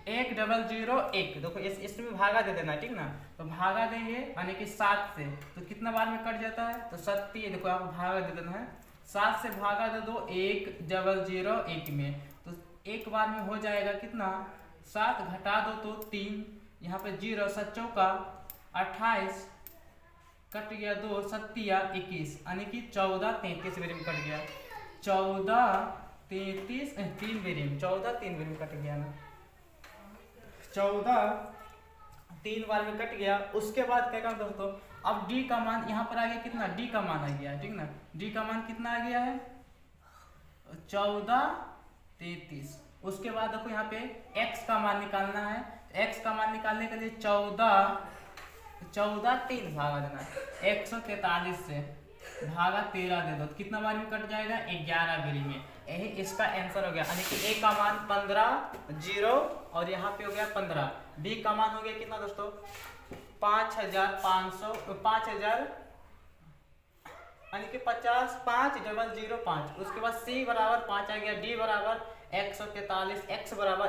1001 देखो इसमें भागा दे देना, ठीक ना। तो भागा देंगे यानी कि 7 से, तो कितना बार में कट जाता है, तो 7 देखो आप भागा दे देना है, 7 से भागा दे दो 1001 में, तो एक बार में हो जाएगा कितना, 7 घटा दो तो 3, यहाँ पे 0 7 चौका 28 कट गया 2 7 21, यानी कि 14 33 बेरी में कट गया, 14 33 3 बेरी में 14 3 बेरी में कट गया ना, 14 3 बार में कट गया। उसके बाद क्या करना दोस्तों, अब डी का मान यहाँ पर आ गया कितना, डी का मान आ गया, ठीक ना। डी का मान कितना आ गया है 14 33। उसके बाद देखो यहाँ पे x का मान निकालना है, x का मान निकालने के लिए 14 3 भागा देना है, 143 से भागा 13 दे दो, कितना बार में कट जाएगा 11 बेरी में, यही इसका आंसर हो गया। यानी कि ए का मान 15 0 और यहाँ पे हो गया 15, बी का मान हो गया कितना दोस्तों 5500 5000 यानी कि 50 5005। उसके बाद सी बराबर 5 आ गया, डी बराबर 143, एक्स बराबर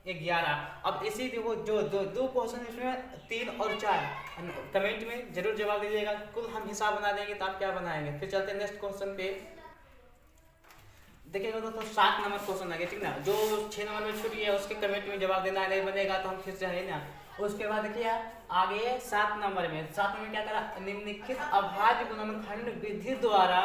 11। अब इसी देखो जो दो क्वेश्चन इसमें 3 और 4 कमेंट में जरूर जवाब दीजिएगा, कुल हम हिसाब बना देंगे तो आप क्या बनाएंगे। फिर चलते हैं नेक्स्ट क्वेश्चन पे, देखिएगा दोस्तों 7 नंबर क्वेश्चन आ गया, ठीक ना। जो 6 नंबर में छूट गया उसके कमेंट में जवाब देना नहीं बनेगा तो हम फिर से है ना। उसके बाद देखिए आगे 7 नंबर में क्या करा, निम्नलिखित अभाज्य गुणनखंड विधि द्वारा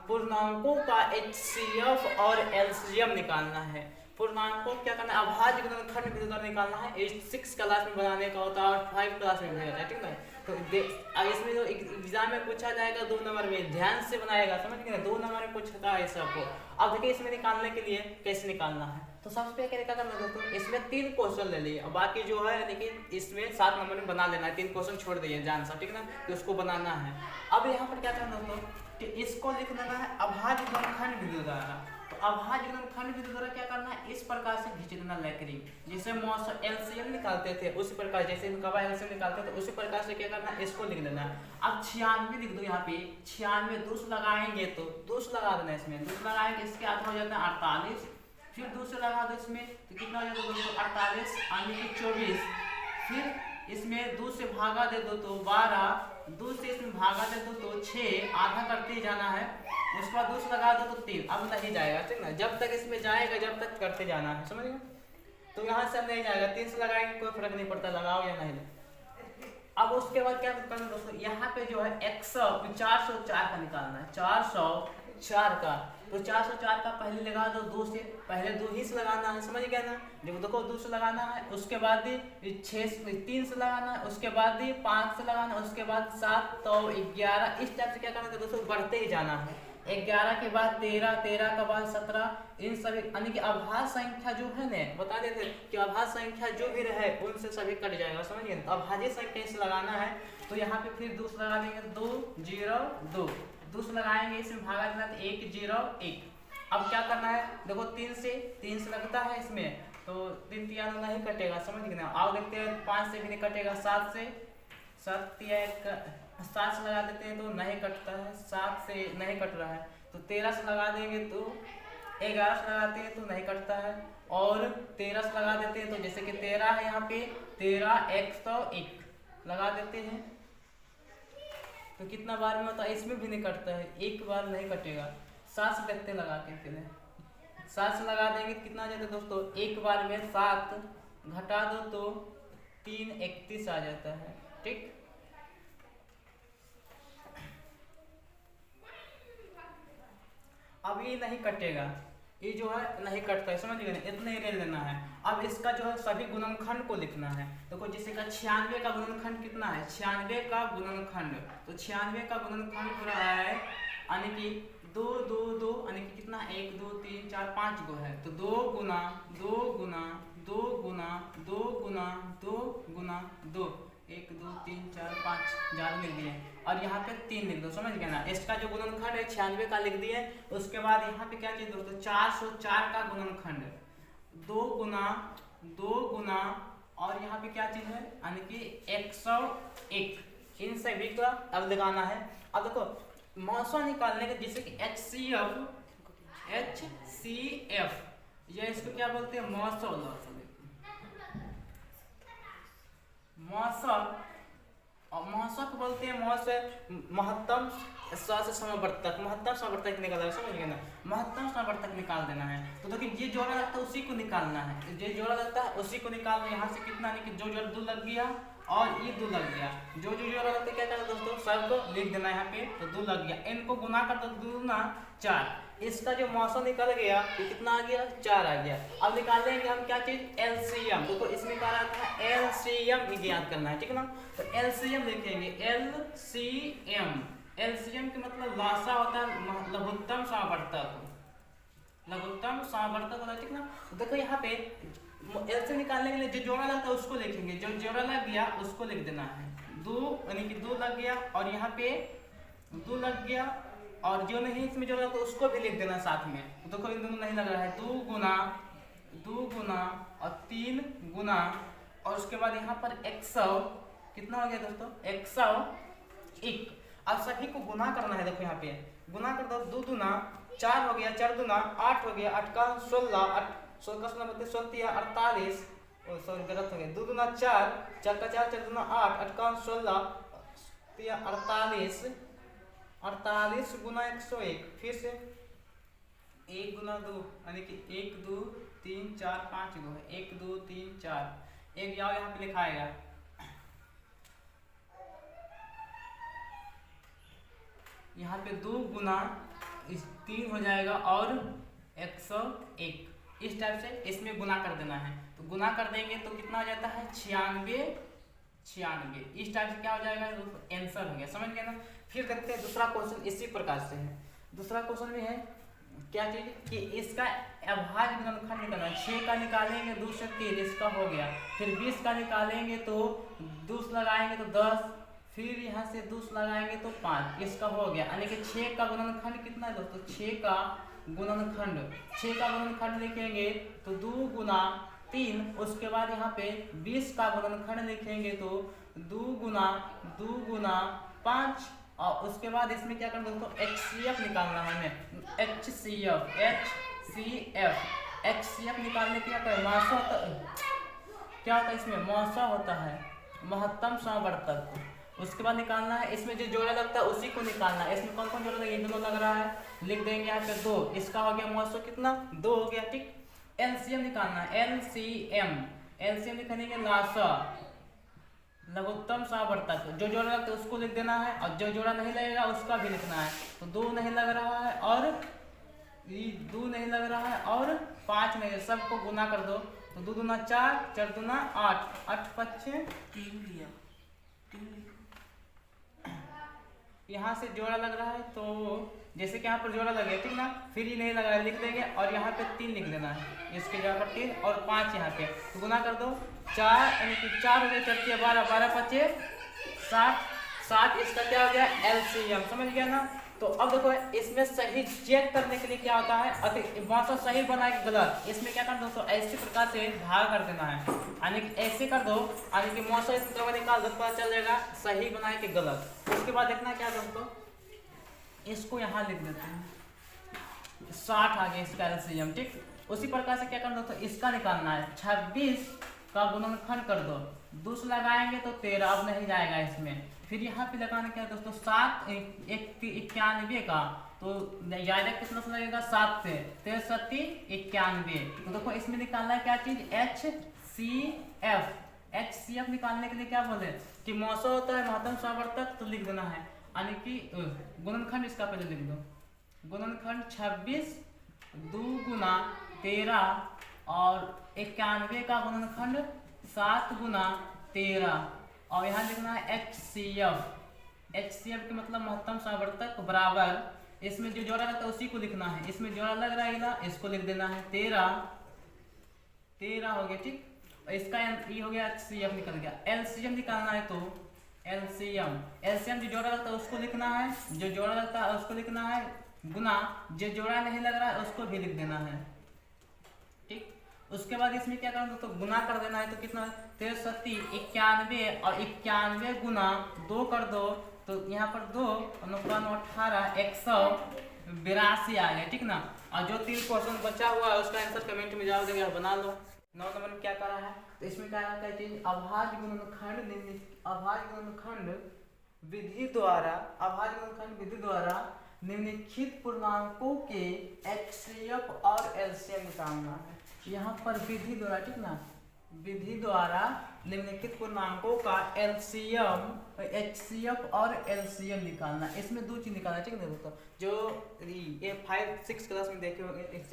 पूर्णांकों का HCF और LCM निकालना है। पूर्णांकों क्या करना है, अभाज्य गुणनखंड विधि द्वारा निकालना है। 6 क्लास में बनाने का होता है और 5 क्लास में बनाया जाता है, ठीक ना। तो इसमें जो एग्जाम में पूछा जाएगा 2 नंबर में, ध्यान से बनाएगा, समझ गए, 2 नंबर में पूछता है सबको। अब देखिए इसमें निकालने के लिए कैसे निकालना है, तो सबसे पहले क्या करना है दोस्तों, इसमें 3 क्वेश्चन ले लिए और बाकी जो है लेकिन इसमें 7 नंबर में बना लेना है, 3 क्वेश्चन छोड़ दिए जान सा, ठीक ना, कि उसको बनाना है। अब यहाँ पर क्या करना है दोस्तों कि इसको लिख देना है अभाज्य गुणनखंड विधि द्वारा। तो अभाज्य गुणनखंड विधि द्वारा क्या करना है, इस प्रकार से खींच देना लकीर, जैसे LCM निकालते थे उसी प्रकार, जैसे इनका LCM निकालते थे उसी प्रकार से क्या करना है, इसको लिख देना है। अब 96 लिख दो, यहाँ पे 96 2 लगाएंगे तो 2 लगा देना, इसमें 2 लगाएंगे इसके आधा हो जाता है 48, फिर 2 से लगा दो इसमें तो कितना हो जाता है दोस्तों 48 यानी कि 24, फिर इसमें 2 से भागा दे दो तो 12, 2 से इसमें भागा दे दो तो 6, आधा करते ही जाना है। उसके बाद 2 से लगा दो तो 3, अब नहीं जाएगा, ठीक ना, जब तक इसमें जाएगा जब तक करते जाना है, समझ गए। तो यहाँ से नहीं जाएगा, 3 से लगाएंगे कोई फर्क नहीं पड़ता, लगाओ या नहीं। अब उसके बाद क्या करना दोस्तों, यहाँ पे जो है 404 का निकालना है, 404 का। तो 404 का पहले लगा दो 2 से, पहले 2 ही से लगाना है, समझ गया ना। देखो 2 से लगाना है, उसके बाद 3 से लगाना है, उसके बाद 5 से लगाना है, उसके बाद 7 तो 11, इस टाइप से क्या करना है दोस्तों, बढ़ते ही जाना है। 11 के बाद 13, 13 के बाद 17, इन सभी यानी कि अभाज्य संख्या जो है ना, बता देते कि अभाज्य संख्या जो भी रहे उनसे सभी कट जाएगा, समझिए। अभाज्य संख्या से लगाना है, तो यहाँ पे फिर 2 से लगा देंगे, 2 0 2, 2 से लगाएंगे, इसमें भागा देना 1 0 1। अब क्या करना है, देखो 3 से लगता है इसमें, तो 3 तिया नहीं कटेगा, समझ गए ना। आओ देखते हैं, 5 से भी नहीं कटेगा, 7 से 7 से लगा देते हैं तो नहीं कटता है, 7 से नहीं कट रहा है, तो 13 से लगा देंगे तो 11 से लगाते हैं तो नहीं कटता है, और 13 से लगा देते हैं तो जैसे कि 13 है यहाँ पे, 13 101 लगा देते हैं, तो कितना बार में होता है, इसमें भी नहीं कटता है, एक बार नहीं कटेगा। 7 से देखते लगा के, फिर 7 से लगा देंगे कितना आ जाता है दोस्तों, एक बार में 7 घटा दो तो 3 31 आ जाता है, ठीक। अब ये नहीं कटेगा, ये जो है नहीं कटता है, समझ गए ना, इतना ही ले लेना है। अब इसका जो है सभी गुणनखंड को लिखना है। देखो जैसे का 96 का गुणनखंड कितना है, 96 का गुणनखंड, तो 96 का गुणनखंड हो रहा है यानी कि 2 2 2 यानी कि कितना 1 2 3 4 5 गो है, तो 2 गुना 2 गुना 2 गुना 2 गुना 2 गुना 2, 1 2 3 4 5 ज्यादा लिख दिए, और यहाँ पे 3 लिख दो, समझ गए ना। इसका जो गुणनखंड है 96 का लिख दिए। उसके बाद यहाँ पे क्या चाहिए दोस्तों, 404 का गुणनखंड, 2 गुना और यहाँ पे क्या चीज है यानी कि 101, इन सभी का अब लगाना है। अब देखो मौसा निकालने के, जैसे कि HCF ये इसको क्या बोलते हैं, मौसक बोलते हैं, महत्तम समवर्तक, महत्तम समवर्तक निकालना है, समझ गए ना, महत्तम समवर्तक निकाल देना है। तो देखिए ये जोड़ा लगता है उसी को निकालना है, ये जोड़ा लगता है उसी को निकालना। यहाँ से कितना नहीं कि जो जोड़ा 2 लग गया और ये 2 लग गया, जो जोड़ा लगता है क्या करना दोस्तों, सबको लिख देना यहाँ पे, तो 2 लग गया, इनको गुना कर दो, 2 गुना 4, इसका जो मौसम निकल गया ये कितना आ गया, 4 आ गया। अब निकाल देंगे हम क्या चीज, एलसीएम। देखो इसमें क्या रहा था, एलसीएम ज्ञात करना है, ठीक है ना। तो एलसीएम लिखेंगे, एलसीएम के मतलब लासा होता है लघुत्तम सावर्तक, लघुत्तम सावर्तक होता है, ठीक ना। तो देखो यहाँ पे एलसीएम निकालने के लिए जो जोड़ा लगता है उसको लिखेंगे, जो जोड़ा लग गया उसको लिख देना है, 2 यानी कि 2 लग गया और यहाँ पे 2 लग गया, और जो नहीं इसमें जो लगा उसको भी लिख देना साथ में। तो देखो इन दोनों नहीं लग रहा है, 2 गुना और 3 गुना, और उसके बाद यहाँ पर 100 कितना हो गया दोस्तों, 101। अब सभी को गुना करना है, देखो यहाँ पे गुना कर दो, 2 दूना 4 हो गया, 4 दूना 8 हो गया, 8 का 16, 16 का 16 मतलब 48, सॉरी गलत हो गया, 2 दूना 4, 4 का 4, 4 दूना 8, 8 का 16, 48 गुना 101, फिर से 1 गुना 2 यानी कि 1 2 3 4 5 गो है, 1 2 3 4, एक जाओ यहाँ पे लिखाएगा, यहाँ पे 2 गुना 3 हो जाएगा और 101, इस टाइप से इसमें गुना कर देना है। तो गुना कर देंगे तो कितना हो जाता है, 96, इस टाइप से क्या हो जाएगा, आंसर हो गया, समझ गए ना। फिर देखते हैं दूसरा क्वेश्चन इसी प्रकार से है। दूसरा क्वेश्चन भी है क्या चीज कि इसका अभाज्य गुणनखंड निकालना है, 6 का निकालेंगे 2 से 3, इसका हो गया, फिर 20 का निकालेंगे तो 2 लगाएंगे तो 10, फिर यहाँ से 2 लगाएंगे तो 5, इसका हो गया, यानी कि 6 का गुणनखंड कितना है दोस्तों, 6 का गुणनखंड लिखेंगे तो 2 गुना 3, उसके बाद यहाँ पे 20 का गुणनखंड लिखेंगे तो 2 गुना 5, और उसके बाद इसमें क्या करना दोस्तों, HCF निकालना है हमें, HCF निकालने के क्या होता है, क्या होता है इसमें, मौसा होता है, महत्तम समवर्तक। उसके बाद निकालना है, इसमें जो जोड़ा लगता है उसी को निकालना है। इसमें कौन कौन जोड़ा लगेगा, दोनों लग रहा है, लिख देंगे यहाँ पे 2। इसका हो गया मौसो कितना, 2 हो गया, ठीक। एलसीएम निकालना है, एलसीएम लिखेंगे लासा, लघुत्तम समवर्तक। जो जोड़ा लगता है उसको लिख देना है और जो जोड़ा नहीं लगेगा उसका भी लिखना है। तो 2 नहीं लग रहा है और 2 नहीं लग रहा है और 5 नहीं, सबको गुना कर दो। तो 2 दूना 4, 4 दूना 8, 8 5 3 लिया, 3 यहाँ से जोड़ा लग रहा है। तो जैसे कि यहाँ पर जोड़ा लगे, ठीक ना, फिर ही नहीं लगा है लिख देंगे और यहाँ पे 3 लिख देना है, इसके जगह पर 3 और 5 यहाँ पे। तो गुना कर दो, 4 यानी कि 4 हो गए, 4 12, 12 5 60, 60 इसका क्या हो गया, एलसीएम, समझ गया ना। तो अब देखो इसमें सही चेक करने के लिए क्या होता है, मौसम सही बना के गलत, इसमें क्या कर दो, तो ऐसे प्रकार से भाग कर देना है, यानी कि ऐसे कर दो, यानी कि मौसम इसमें निकाल दो, पता चल जाएगा सही बनाए के गलत। उसके बाद देखना क्या दोस्तों, इसको यहाँ लिख देते हैं, 60 आ गया इसका एलसीएम, ठीक। उसी प्रकार से क्या कर दो, तो इसका निकालना है, 26 का गुणनखंड कर दो, 2 लगाएंगे तो 13, अब नहीं जाएगा इसमें। फिर यहाँ पे लगाना क्या है दोस्तों, 7 91 का, तो ज्यादा कितना से लगेगा, 7 से, 13 7 91। तो देखो इसमें निकालना है क्या चीज, HCF। HCF निकालने के लिए क्या बोले कि मौसम होता है महत्तम समवर्तक, तो लिख देना है, यानी कि गुणनखंड इसका पहले लिख दो, गुणनखंड 26 2 गुना 13 और 91 का गुणनखंड 7 गुना 13 और यहाँ लिखना है HCF। HCF के मतलब महत्तम समवर्तक बराबर, इसमें जो जोड़ा रहता है उसी को लिखना है, इसमें जोड़ा लग रहा है ना, इसको लिख देना है, 13 हो गया, ठीक। इसका ये हो गया, HCF निकल गया। एलसीएम निकालना है, तो एलसीएम जो जोड़ा लगता है उसको लिखना है, जो जोड़ा लगता है उसको लिखना है, गुना जो जोड़ा नहीं लग रहा है उसको भी लिख देना है, ठीक। उसके बाद इसमें क्या करना, तो गुना कर देना है, तो कितना, 13 7 91 और 91 गुना 2 कर दो, तो यहाँ पर 2 18 182 आ गया, ठीक ना। और जो 3 क्वेश्चन बचा हुआ है उसका आंसर कमेंट में जवाब देगा, बना लो। 9 नंबर में क्या करा है, तो इसमें क्या है चीज, अभाज्य गुणनखंड विधि द्वारा निम्नलिखित पूर्णांकों के HCF और एलसीएम निकालना है। यहाँ पर विधि द्वारा, ठीक ना, विधि द्वारा निम्नलिखित पूर्णांकों का HCF और एलसीएम निकालना। इसमें 2 चीज निकालना, ठीक है दोस्तों, जो ये 5-6 क्लास में देखे होंगे, 6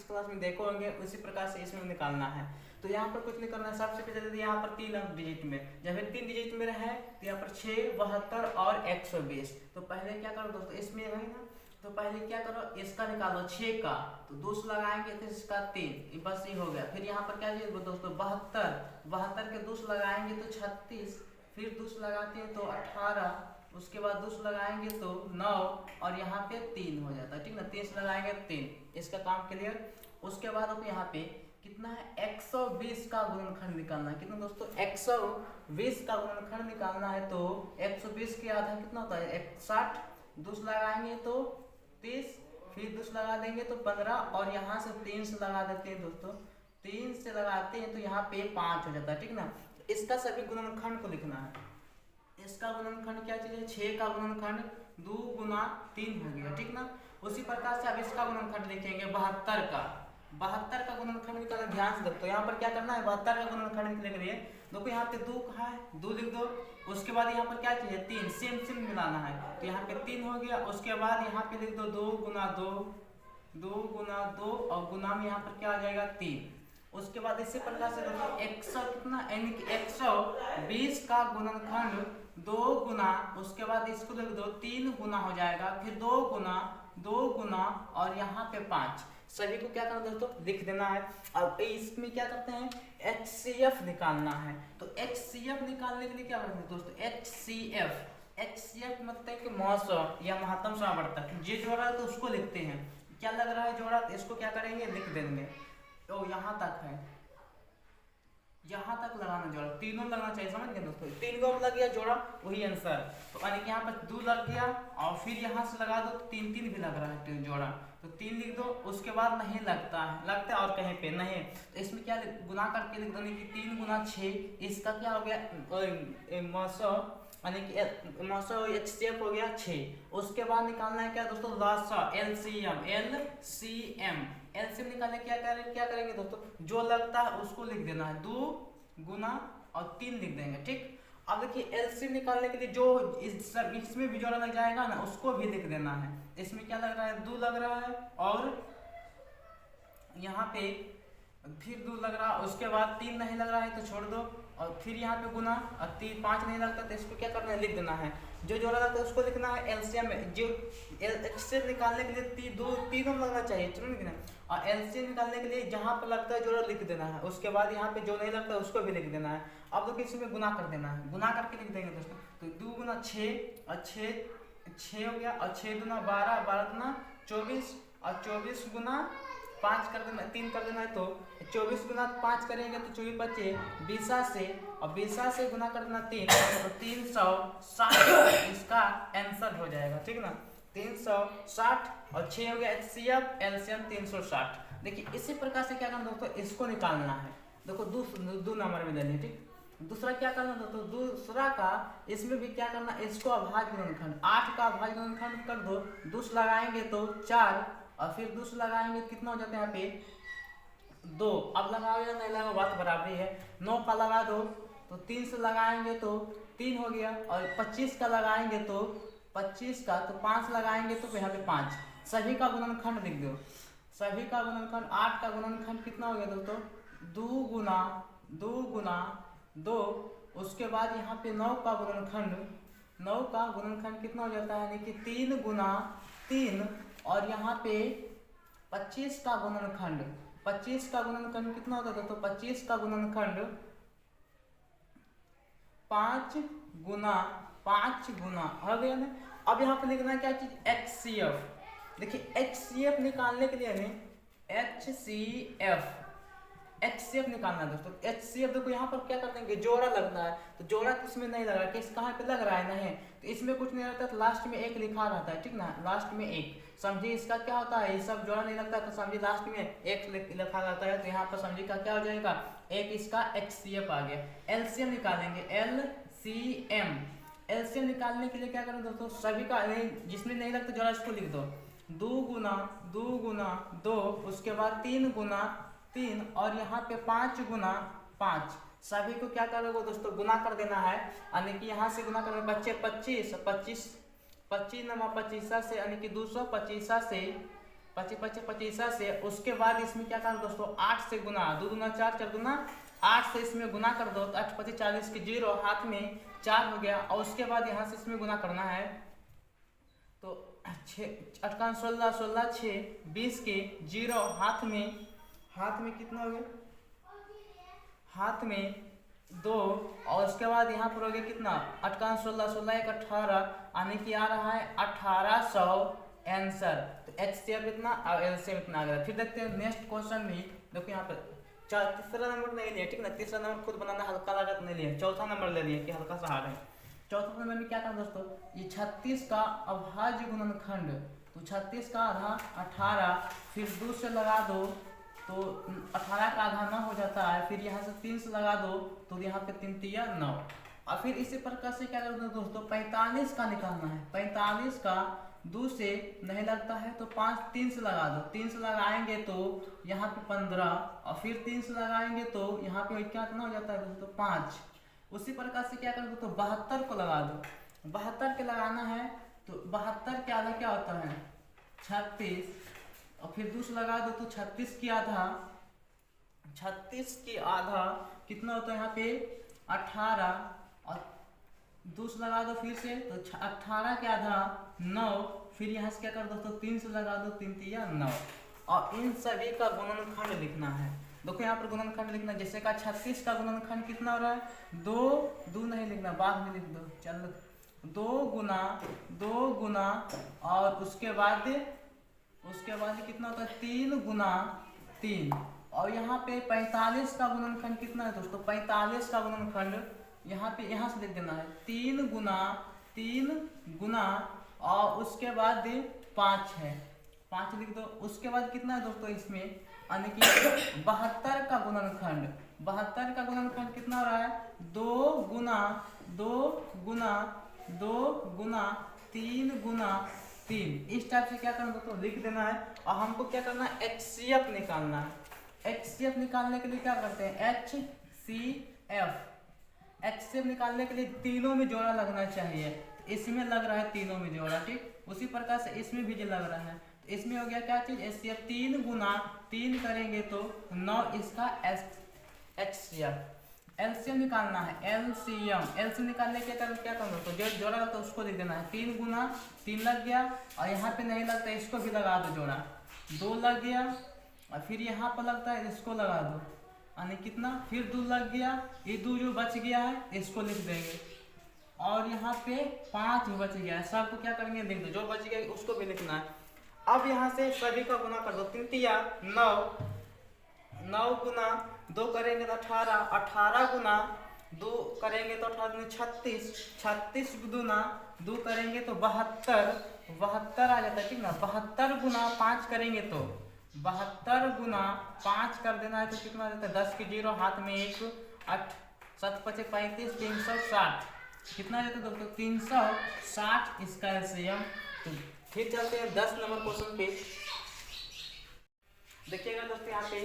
क्लास में देखो होंगे, उसी प्रकार से इसमें निकालना है। तो यहाँ पर कुछ नहीं करना है, सबसे पहले यहाँ पर 3 डिजिट में, जब 3 डिजिट में है तो यहाँ पर 6 72 और 120। तो पहले क्या करो दोस्तों, इसमें है ना, तो पहले क्या करो, इसका निकालो 6 का, तो 2 लगाएंगे तो इसका 3, बस ये हो गया। फिर यहाँ पर क्या चाहिए दोस्तों, 72 के 2 लगाएंगे तो 36, फिर 2 लगाते हैं तो 18, उसके बाद 2 लगाएंगे तो 9 और यहाँ पे 3 हो जाता है, ठीक ना, 3 लगाएंगे 3, इसका काम क्लियर। उसके बाद अब यहाँ पे कितना है, 120 का गुणनखंड निकालना है, कितना दोस्तों, 120 का गुणनखंड निकालना है। तो 120 के आधा कितना होता है, 60, 2 लगाएंगे तो 30, फिर 2 लगा देंगे तो 15 और यहाँ से 3 से लगा देते हैं दोस्तों, 3 से लगाते हैं तो यहाँ पे 5 हो जाता है, ठीक ना। इसका सभी गुणनखंड को लिखना है। इसका गुणनखंड क्या चीज है, 6 का गुणनखंड 2 गुना 3 हो गया, ठीक ना। उसी प्रकार से अब इसका गुणनखंड लिखेंगे 72 का गुणनखंड निकालना, ध्यान से देखो यहाँ पर क्या करना है, 72 का गुणनखंड निकलने के लिए देखो यहाँ पे 2 कहाँ है, 2 लिख दो। उसके बाद यहाँ पर क्या चाहिए, 3, सेम मिलाना है, तो यहाँ पे 3 हो गया। उसके बाद यहाँ पे लिख दो 2 गुना 2 और गुना में यहाँ पर क्या आ जाएगा, 3। उसके बाद इसी प्रकार से देखो 100 कितना, यानी कि 120 का गुणनखंड 2 गुना, उसके बाद इसको लिख दो 3 गुना हो जाएगा, फिर 2 गुना और यहाँ पे 5, सभी को क्या करना दोस्तों, लिख देना है। अब इसमें क्या करते हैं, HCF निकालना है। तो HCF निकालने के लिए क्या करते हैं दोस्तों, HCF मतलब है कि मौसम या महत्तम समवर्तक, जो जोड़ा है तो उसको लिखते हैं, क्या लग रहा है जोड़ा, तो इसको क्या करेंगे, लिख देंगे। तो यहाँ तक है, यहाँ तक लगाना जोड़ा, तीनों लगना चाहिए, समझ गए दोस्तों। 3 को लग गया जोड़ा, वही आंसर। तो यानी कि यहाँ पर 2 लग गया और फिर यहाँ से लगा दो 3 3 भी लग रहा है जोड़ा, तो 3 लिख दो। उसके बाद नहीं लगता है, लगता है और कहीं पे नहीं, तो इसमें क्या गुना करके लिख दो कि 3 गुना 6, इसका क्या हो गया मौसो, यानी कि मौसो HCF हो गया 6। उसके बाद निकालना है क्या दोस्तों, लासा LCM। LCM निकालने क्या करेंगे दोस्तों, जो लगता है उसको लिख देना है, 2 गुना और 3 लिख देंगे, ठीक। अब देखिए LCM निकालने के लिए जो इसमें भी जोड़ा लग जाएगा ना, उसको भी लिख देना है। इसमें क्या लग रहा है, 2 लग रहा है और यहाँ पे फिर 2 लग रहा है, उसके बाद 3 नहीं लग रहा है तो छोड़ दो, और फिर यहाँ पे गुना और 5 नहीं लगता तो इसको क्या करना है, लिख देना है। जो जोड़ा लगता है उसको लिखना है। LCM जो HCF निकालने के लिए तीनों लगना चाहिए, चलो लिखना। और LCM निकालने के लिए जहाँ पर लगता है जोड़ा लिख देना है, उसके बाद यहाँ पे जो नहीं लगता है उसको भी लिख देना है। अब तो इसमें गुना कर देना है, गुना करके लिख देंगे दोस्तों। तो 2 गुना 6 और 6 हो गया, और 6 गुना 12, 12 गुना 24, और 24 गुना 5 कर देना, 3 कर देना है, तो 24 गुना 5 करेंगे तो 24 बचे 20 से, और 20 से गुना कर देना 3, तो 360 इसका आंसर हो जाएगा, ठीक ना। 360 और 6 हो गया HCF, LCM 360। देखिए इसी प्रकार से क्या करना दोस्तों, इसको निकालना है। देखो 2 नंबर में ले लिया, ठीक। दूसरा क्या करना दोस्तों, दूसरा का इसमें भी क्या करना, इसको अभाज्य गुणनखंड, 8 का अभाज्य गुणनखंड कर दो, 2 लगाएंगे तो 4, और फिर 2 लगाएंगे कितना हो जाता है यहाँ पे 2। अब लगाओ या नहीं लगाओ बात बराबरी है। 9 का लगा दो तो 3 से लगाएंगे तो 3 हो गया, और 25 का लगाएंगे तो 25 का तो 5 लगाएंगे तो यहाँ पे 5। सभी का गुणनखंड लिख दो, सभी का गुणनखंड। 8 का गुणनखंड कितना हो गया दोस्तों, 2 गुना 2। उसके बाद यहाँ पे 9 का गुणनखंड, 9 का गुणनखंड कितना हो जाता है, यानी कि 3 गुना 3, और यहाँ पे 25 का गुणनखंड, 25 का गुणनखंड कितना होता है तो 25 का गुणनखंड 5 गुना हो गया ना। अब यहाँ पे लिखना है क्या चीज, HCF। देखिए HCF निकालने के लिए हमें HCF निकालना है दोस्तों। HCF देखो यहाँ पर क्या कर देंगे, जोड़ा लगना है, तो जोड़ा किसमें नहीं लगा, किस कहाँ पे लग रहा है, नहीं तो इसमें कुछ नहीं रहता, तो लास्ट में 1 लिखा रहता है, ठीक ना, लास्ट में 1। समझिए इसका क्या होता है, ये सब जोड़ा नहीं लगता तो समझिए लास्ट में 1 लिखा रहता है, तो यहाँ पर समझिए का क्या हो जाएगा, 1 इसका HCF आ गया। LCM निकालेंगे, LCM निकालने के लिए क्या करें दोस्तों, सभी का जिसमें नहीं लगता जोड़ा इसको लिख दो, 2 गुना 2, उसके बाद 3 गुना 3, और यहाँ पे 5 गुना 5। सभी को क्या करोगे दोस्तों, गुना कर देना है, यानी कि यहाँ से गुना कर बच्चे 25 नंबर 25 से, यानी कि 225 से 25 से। उसके बाद इसमें क्या करना दोस्तों, 8 से गुना, 2 गुना 4, 4 गुना 8 से इसमें गुना कर दो, तो 8 25 40 की 0 हाथ में 4 हो गया, और उसके बाद यहाँ से इसमें गुना करना है, तो 8 का 16, 16 6 20 के 0 हाथ में कितना हो गया, हाथ में 2, और उसके बाद यहाँ पर हो गया कितना, 8 का 16, 16 1 18, यानी कि आ रहा है 1800 आंसर। तो HCF इतना और LCM इतना आ गया। फिर देखते हैं नेक्स्ट क्वेश्चन भी। देखो यहाँ पर तीसरा नंबर नहीं लिया, ठीक ना, तीसरा नंबर खुद बनाना हल्का लागत नहीं लिया, चौथा नंबर ले लिया कि हल्का सा हार्ड है। चौथा नंबर में क्या था दोस्तों, ये 36 का अभाज्य गुणनखंड, तो 36 का आधा 18, फिर 2 से लगा दो तो 18 का आधा 9 हो जाता है, फिर यहाँ से 3 से लगा दो तो यहाँ पे 3 तिया 9, और फिर इसी प्रकार से क्या करते हैं दोस्तों, 45 का निकालना है। 45 का 2 से नहीं लगता है तो 3 से लगा दो, 3 से लगाएंगे तो यहाँ पे 15, और फिर 3 से लगाएंगे तो यहाँ पे क्या हो जाता है दोस्तों 5। उसी प्रकार से क्या करोगे तो 72 को लगा दो, 72 के लगाना है, तो 72 के आधा क्या होता है 36, और फिर 2 से लगा दो तो 36 की आधा कितना होता है यहाँ पे 18, और 2 से लगा दो फिर से तो 18 के आधा 9, फिर यहाँ से क्या कर दो तो 3 से लगा दो 3 तिया 9, और इन सभी का गुणनखंड लिखना है। देखो यहाँ पर गुणनखंड लिखना, जैसे का 36 का गुणनखंड कितना हो रहा है 2 नहीं लिखना, बाद में लिख दो, चलो 2 गुना और उसके बाद कितना होता है 3 गुना 3, और यहाँ पे 45 का गुणनखंड कितना है दोस्तों, 45 का गुणनखंड यहाँ पे यहाँ से लिख देना है 3 गुना और उसके बाद 5 है, 5 लिख दो। उसके बाद कितना है दोस्तों इसमें यानी कि 72 का गुणनखंड, 72 का गुणनखंड कितना हो रहा है 2 गुना 3 गुना 3। इस टाइप से क्या करना दोस्तों लिख देना है। और हमको क्या करना है HCF निकालना है। HCF निकालने के लिए क्या करते हैं HCF निकालने के लिए तीनों में जोड़ा लगना चाहिए। इसमें लग रहा है तीनों में जोड़ा, ठीक। उसी प्रकार से इसमें भी लग रहा है। तो इसमें हो गया क्या चीज HCF 3 गुना 3 करेंगे तो 9 इसका HCF। LCM निकालना है LCM निकालने के कारण क्या करना तो जो जोड़ा लगता है उसको लिख देना है 3 गुना 3 लग गया और यहाँ पे नहीं लगता है इसको भी लगा दो जोड़ा 2 लग गया और फिर यहाँ पर लगता है इसको लगा दो यानी कितना फिर 2 लग गया, ये 2 जो बच गया है इसको लिख देंगे और यहाँ पे 5 बच गया है, सबको क्या करेंगे लिख दो, जो बच गया उसको भी लिखना है। अब यहाँ से सभी का गुना कर दो 3 तिया 9 गुना 2 करेंगे तो 18 गुना 2 करेंगे तो 36 गुना 2 करेंगे तो 72 आ जाता है, ठीक ना। 72 गुना 5 करेंगे तो 72 गुना 5 कर देना है तो कितना देता है 10 की 0 हाथ में 1 8 7 5 35 360 कितना देता है दोस्तों 360 इसका LCM। तो फिर चलते हैं 10 नंबर क्वेश्चन पे। देखिएगा दोस्तों यहाँ पे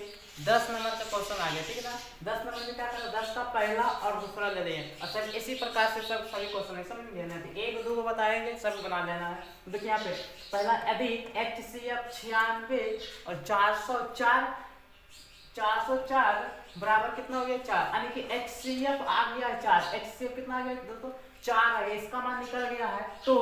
10 नंबर का क्वेश्चन आ गया, ठीक है ना। 10 नंबर में क्या करना 10 का पहला और दूसरा ले लेंगे और सब इसी प्रकार से सब सभी क्वेश्चन है समझ लेना है। 1 2 को बताएंगे सब बना लेना है। तो देखिए यहाँ पे पहला यदि HCF 96 और 404 बराबर कितना हो गया 4 यानी कि HCF आ गया 4, HCF कितना आ गया दोस्तों 4 आ गया, इसका मान निकल गया है। तो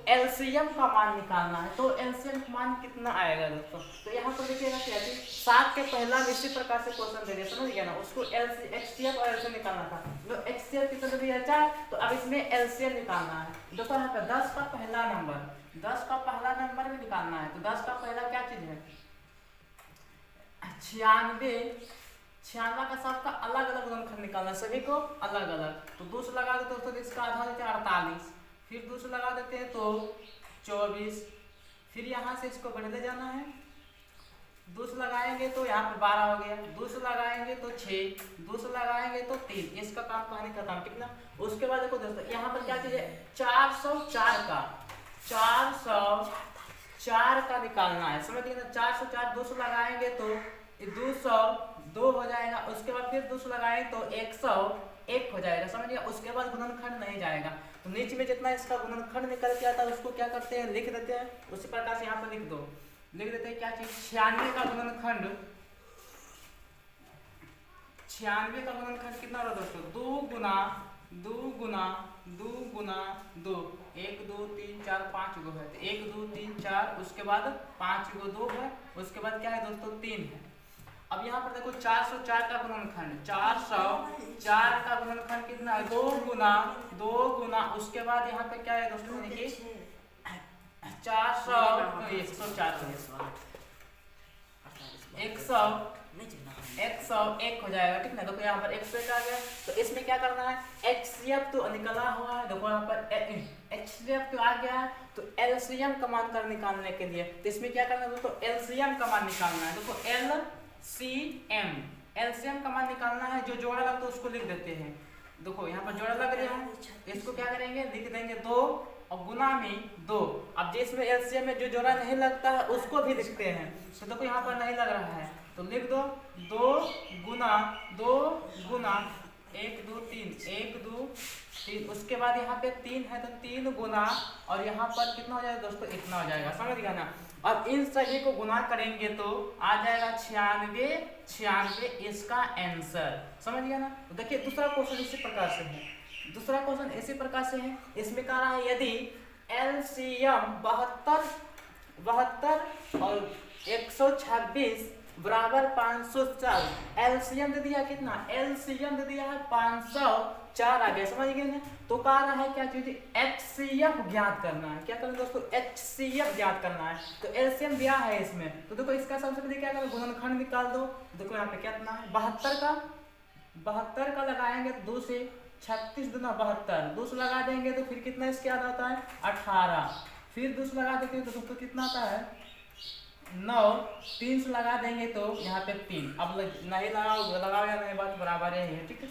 LCM का मान निकालना है, तो LCM का मान कितना आएगा दोस्तों। तो यहाँ पर देखिएगा क्या 7 के पहला में इसी प्रकार से क्वेश्चन दे दिया समझ गया ना, उसको HCF और LCM निकालना था। तो HCF कितना दे दिया 4, तो अब इसमें LCM निकालना है। देखो यहाँ पे 10 का पहला नंबर भी निकालना है। तो 10 का पहला क्या चीज है 96 का सबका अलग अलग गुणनखंड निकालना, सभी को अलग अलग। तो 2 से लगा देते तो इसका आधा देते हैं 48, फिर 2 से लगा देते हैं तो 24, फिर यहाँ से इसको बढ़ते जाना है। 2 से लगाएंगे तो यहाँ पे 12 हो गया, 2 से लगाएंगे तो 6, 2 से लगाएंगे तो 3, इसका काम कहानी खत्म, ठीक ना। उसके बाद देखो दोस्तों यहाँ पर क्या चीज है 404 का निकालना है समझ गए ना। 404 200 लगाएंगे तो 202 हो जाएगा, उसके बाद फिर 200 लगाए तो 101 हो जाएगा समझ गया। उसके बाद गुणनखंड नहीं जाएगा, तो नीचे में जितना इसका गुणनखंड निकल के आता है उसको क्या करते हैं लिख देते हैं। उसी प्रकार से यहाँ पर लिख देते हैं क्या चीज 96 का गुणनखंड कितना होगा दोस्तों 2 गुना 2 1 2 3 4 5 गो है, 1 2 3 4 उसके बाद 5 गो 2 है, उसके बाद क्या है दोस्तों 3 है। अब यहाँ पर देखो 404 का गुणनखंड 404 का गुणनखंड कितना है 2 गुना उसके बाद यहाँ पे क्या है दोस्तों यानी कि 101 हो जाएगा, ठीक ना। देखो यहाँ पर 101 आ गया, तो इसमें क्या करना है HCF तो निकला हुआ है, देखो यहाँ पर HCF तो आ गया है, तो LCM का मान कर निकालने के लिए तो इसमें क्या करना है दोस्तों LCM का मान निकालना है। देखो LCM का मान निकालना है, जो जोड़ा लगता है उसको लिख देते हैं। देखो यहाँ पर जोड़ा लग रहा है, इसको क्या करेंगे लिख देंगे 2 और गुना में 2। अब जिसमें LCM में जो जोड़ा नहीं लगता है उसको भी लिखते हैं, तो देखो यहाँ पर नहीं लग रहा है तो लिख दो 2 गुना 1 2 3 उसके बाद यहाँ पे 3 है तो 3 गुना और यहाँ पर कितना हो जाएगा दोस्तों इतना हो जाएगा समझ गया ना। अब इन सभी को गुना करेंगे तो आ जाएगा 96 इसका आंसर समझ गया ना। तो देखिए दूसरा क्वेश्चन इसी प्रकार से है, इसमें कह रहा है यदि LCM 72 और 126 बराबर 504, LCM दे दिया कितना LCM दे दिया है 4 आ गया, समझ गए ना। तो कह रहा है क्या चीज, HCF ज्ञात करना है। क्या करना दोस्तों, HCF ज्ञात करना है। तो एलसीएम दिया है इसमें, तो देखो इसका सबसे पहले क्या करो, गुणनखंड निकाल दो। देखो यहाँ पे कितना है, 72 का लगाएंगे तो 2 से 36 दूना 72, 2 से लगा देंगे तो फिर कितना इसके याद आता है 18, फिर 2 से लगा देते हैं तो दोस्तों कितना आता है 9, 3 से लगा देंगे तो यहाँ पे 3। अब नहीं लगाओ या नहीं, बात बराबर ही है, ठीक है।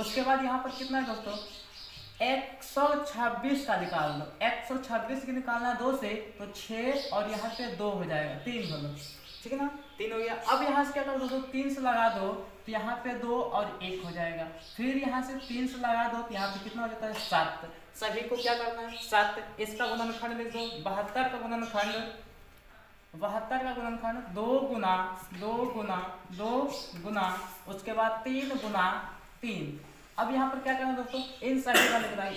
उसके बाद यहाँ पर कितना है दोस्तों 126 का निकाल दो। 126 की निकालना है 2 से तो 6 और यहाँ पे 2 हो जाएगा, 3 बोलो, ठीक है ना, 3 हो गया। अब यहाँ से क्या करो दोस्तों 3 से लगा दो तो यहाँ पे 2 और 1 हो जाएगा, फिर यहाँ से 3 से लगा दो तो यहाँ पे कितना हो जाता है 7। सभी को क्या करना है 7, इसका गुणनखंड लिख दो। 72 का गुणनखंड 2 गुना 2 गुना उसके बाद 3 गुना 3। अब यहाँ पर क्या करना दोस्तों, इन सभी का लिखना है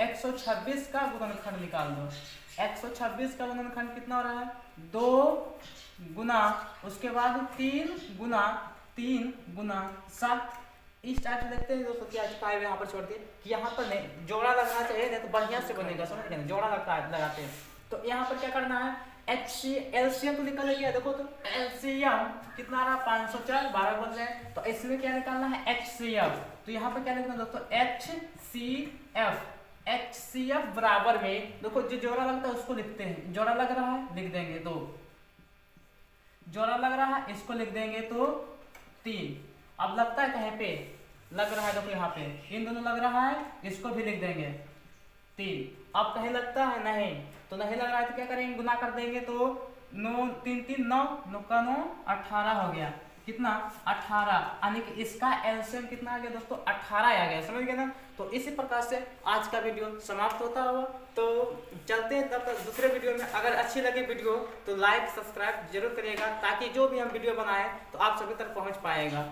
126 का गुणनखंड निकाल दो। 126 का गुणनखंड कितना हो रहा है 2 गुना उसके बाद 3 गुना 7। इस टाइप से देखते हैं दोस्तों क्या फाइव यहाँ पर छोड़ते हैं कि यहाँ पर नहीं जोड़ा लगना चाहिए, नहीं तो बढ़िया से बनेगा, समझ गए, जोड़ा लगाते हैं। तो यहाँ पर क्या करना है एलसीएम तो निकल गया, देखो तो एलसीएम कितना रहा 504, 12 बन रहे हैं। तो इसमें क्या निकालना है HCF। तो यहाँ पर क्या लिखना है दोस्तों HCF बराबर में देखो जो जोड़ा लगता है उसको लिखते हैं, जोड़ा लग रहा है लिख देंगे 2, जोड़ा लग रहा है इसको लिख देंगे तो 3। अब लगता है कहीं पे लग रहा है, देखो यहाँ पे इन दोनों लग रहा है, इसको भी लिख देंगे 3। अब कहीं लगता है नहीं, तो नहीं लग रहा है तो क्या करेंगे गुना कर देंगे तो 9 3 3 9 9 का 9 18 हो गया, कितना 18, यानी कि इसका एलसीएम कितना आ गया दोस्तों 18 आ गया, समझ गए ना। तो इसी प्रकार से आज का वीडियो समाप्त होता हुआ, तो चलते हैं तब तक दूसरे वीडियो में। अगर अच्छी लगे वीडियो तो लाइक सब्सक्राइब जरूर करिएगा, ताकि जो भी हम वीडियो बनाएं तो आप सभी तक पहुंच पाएगा।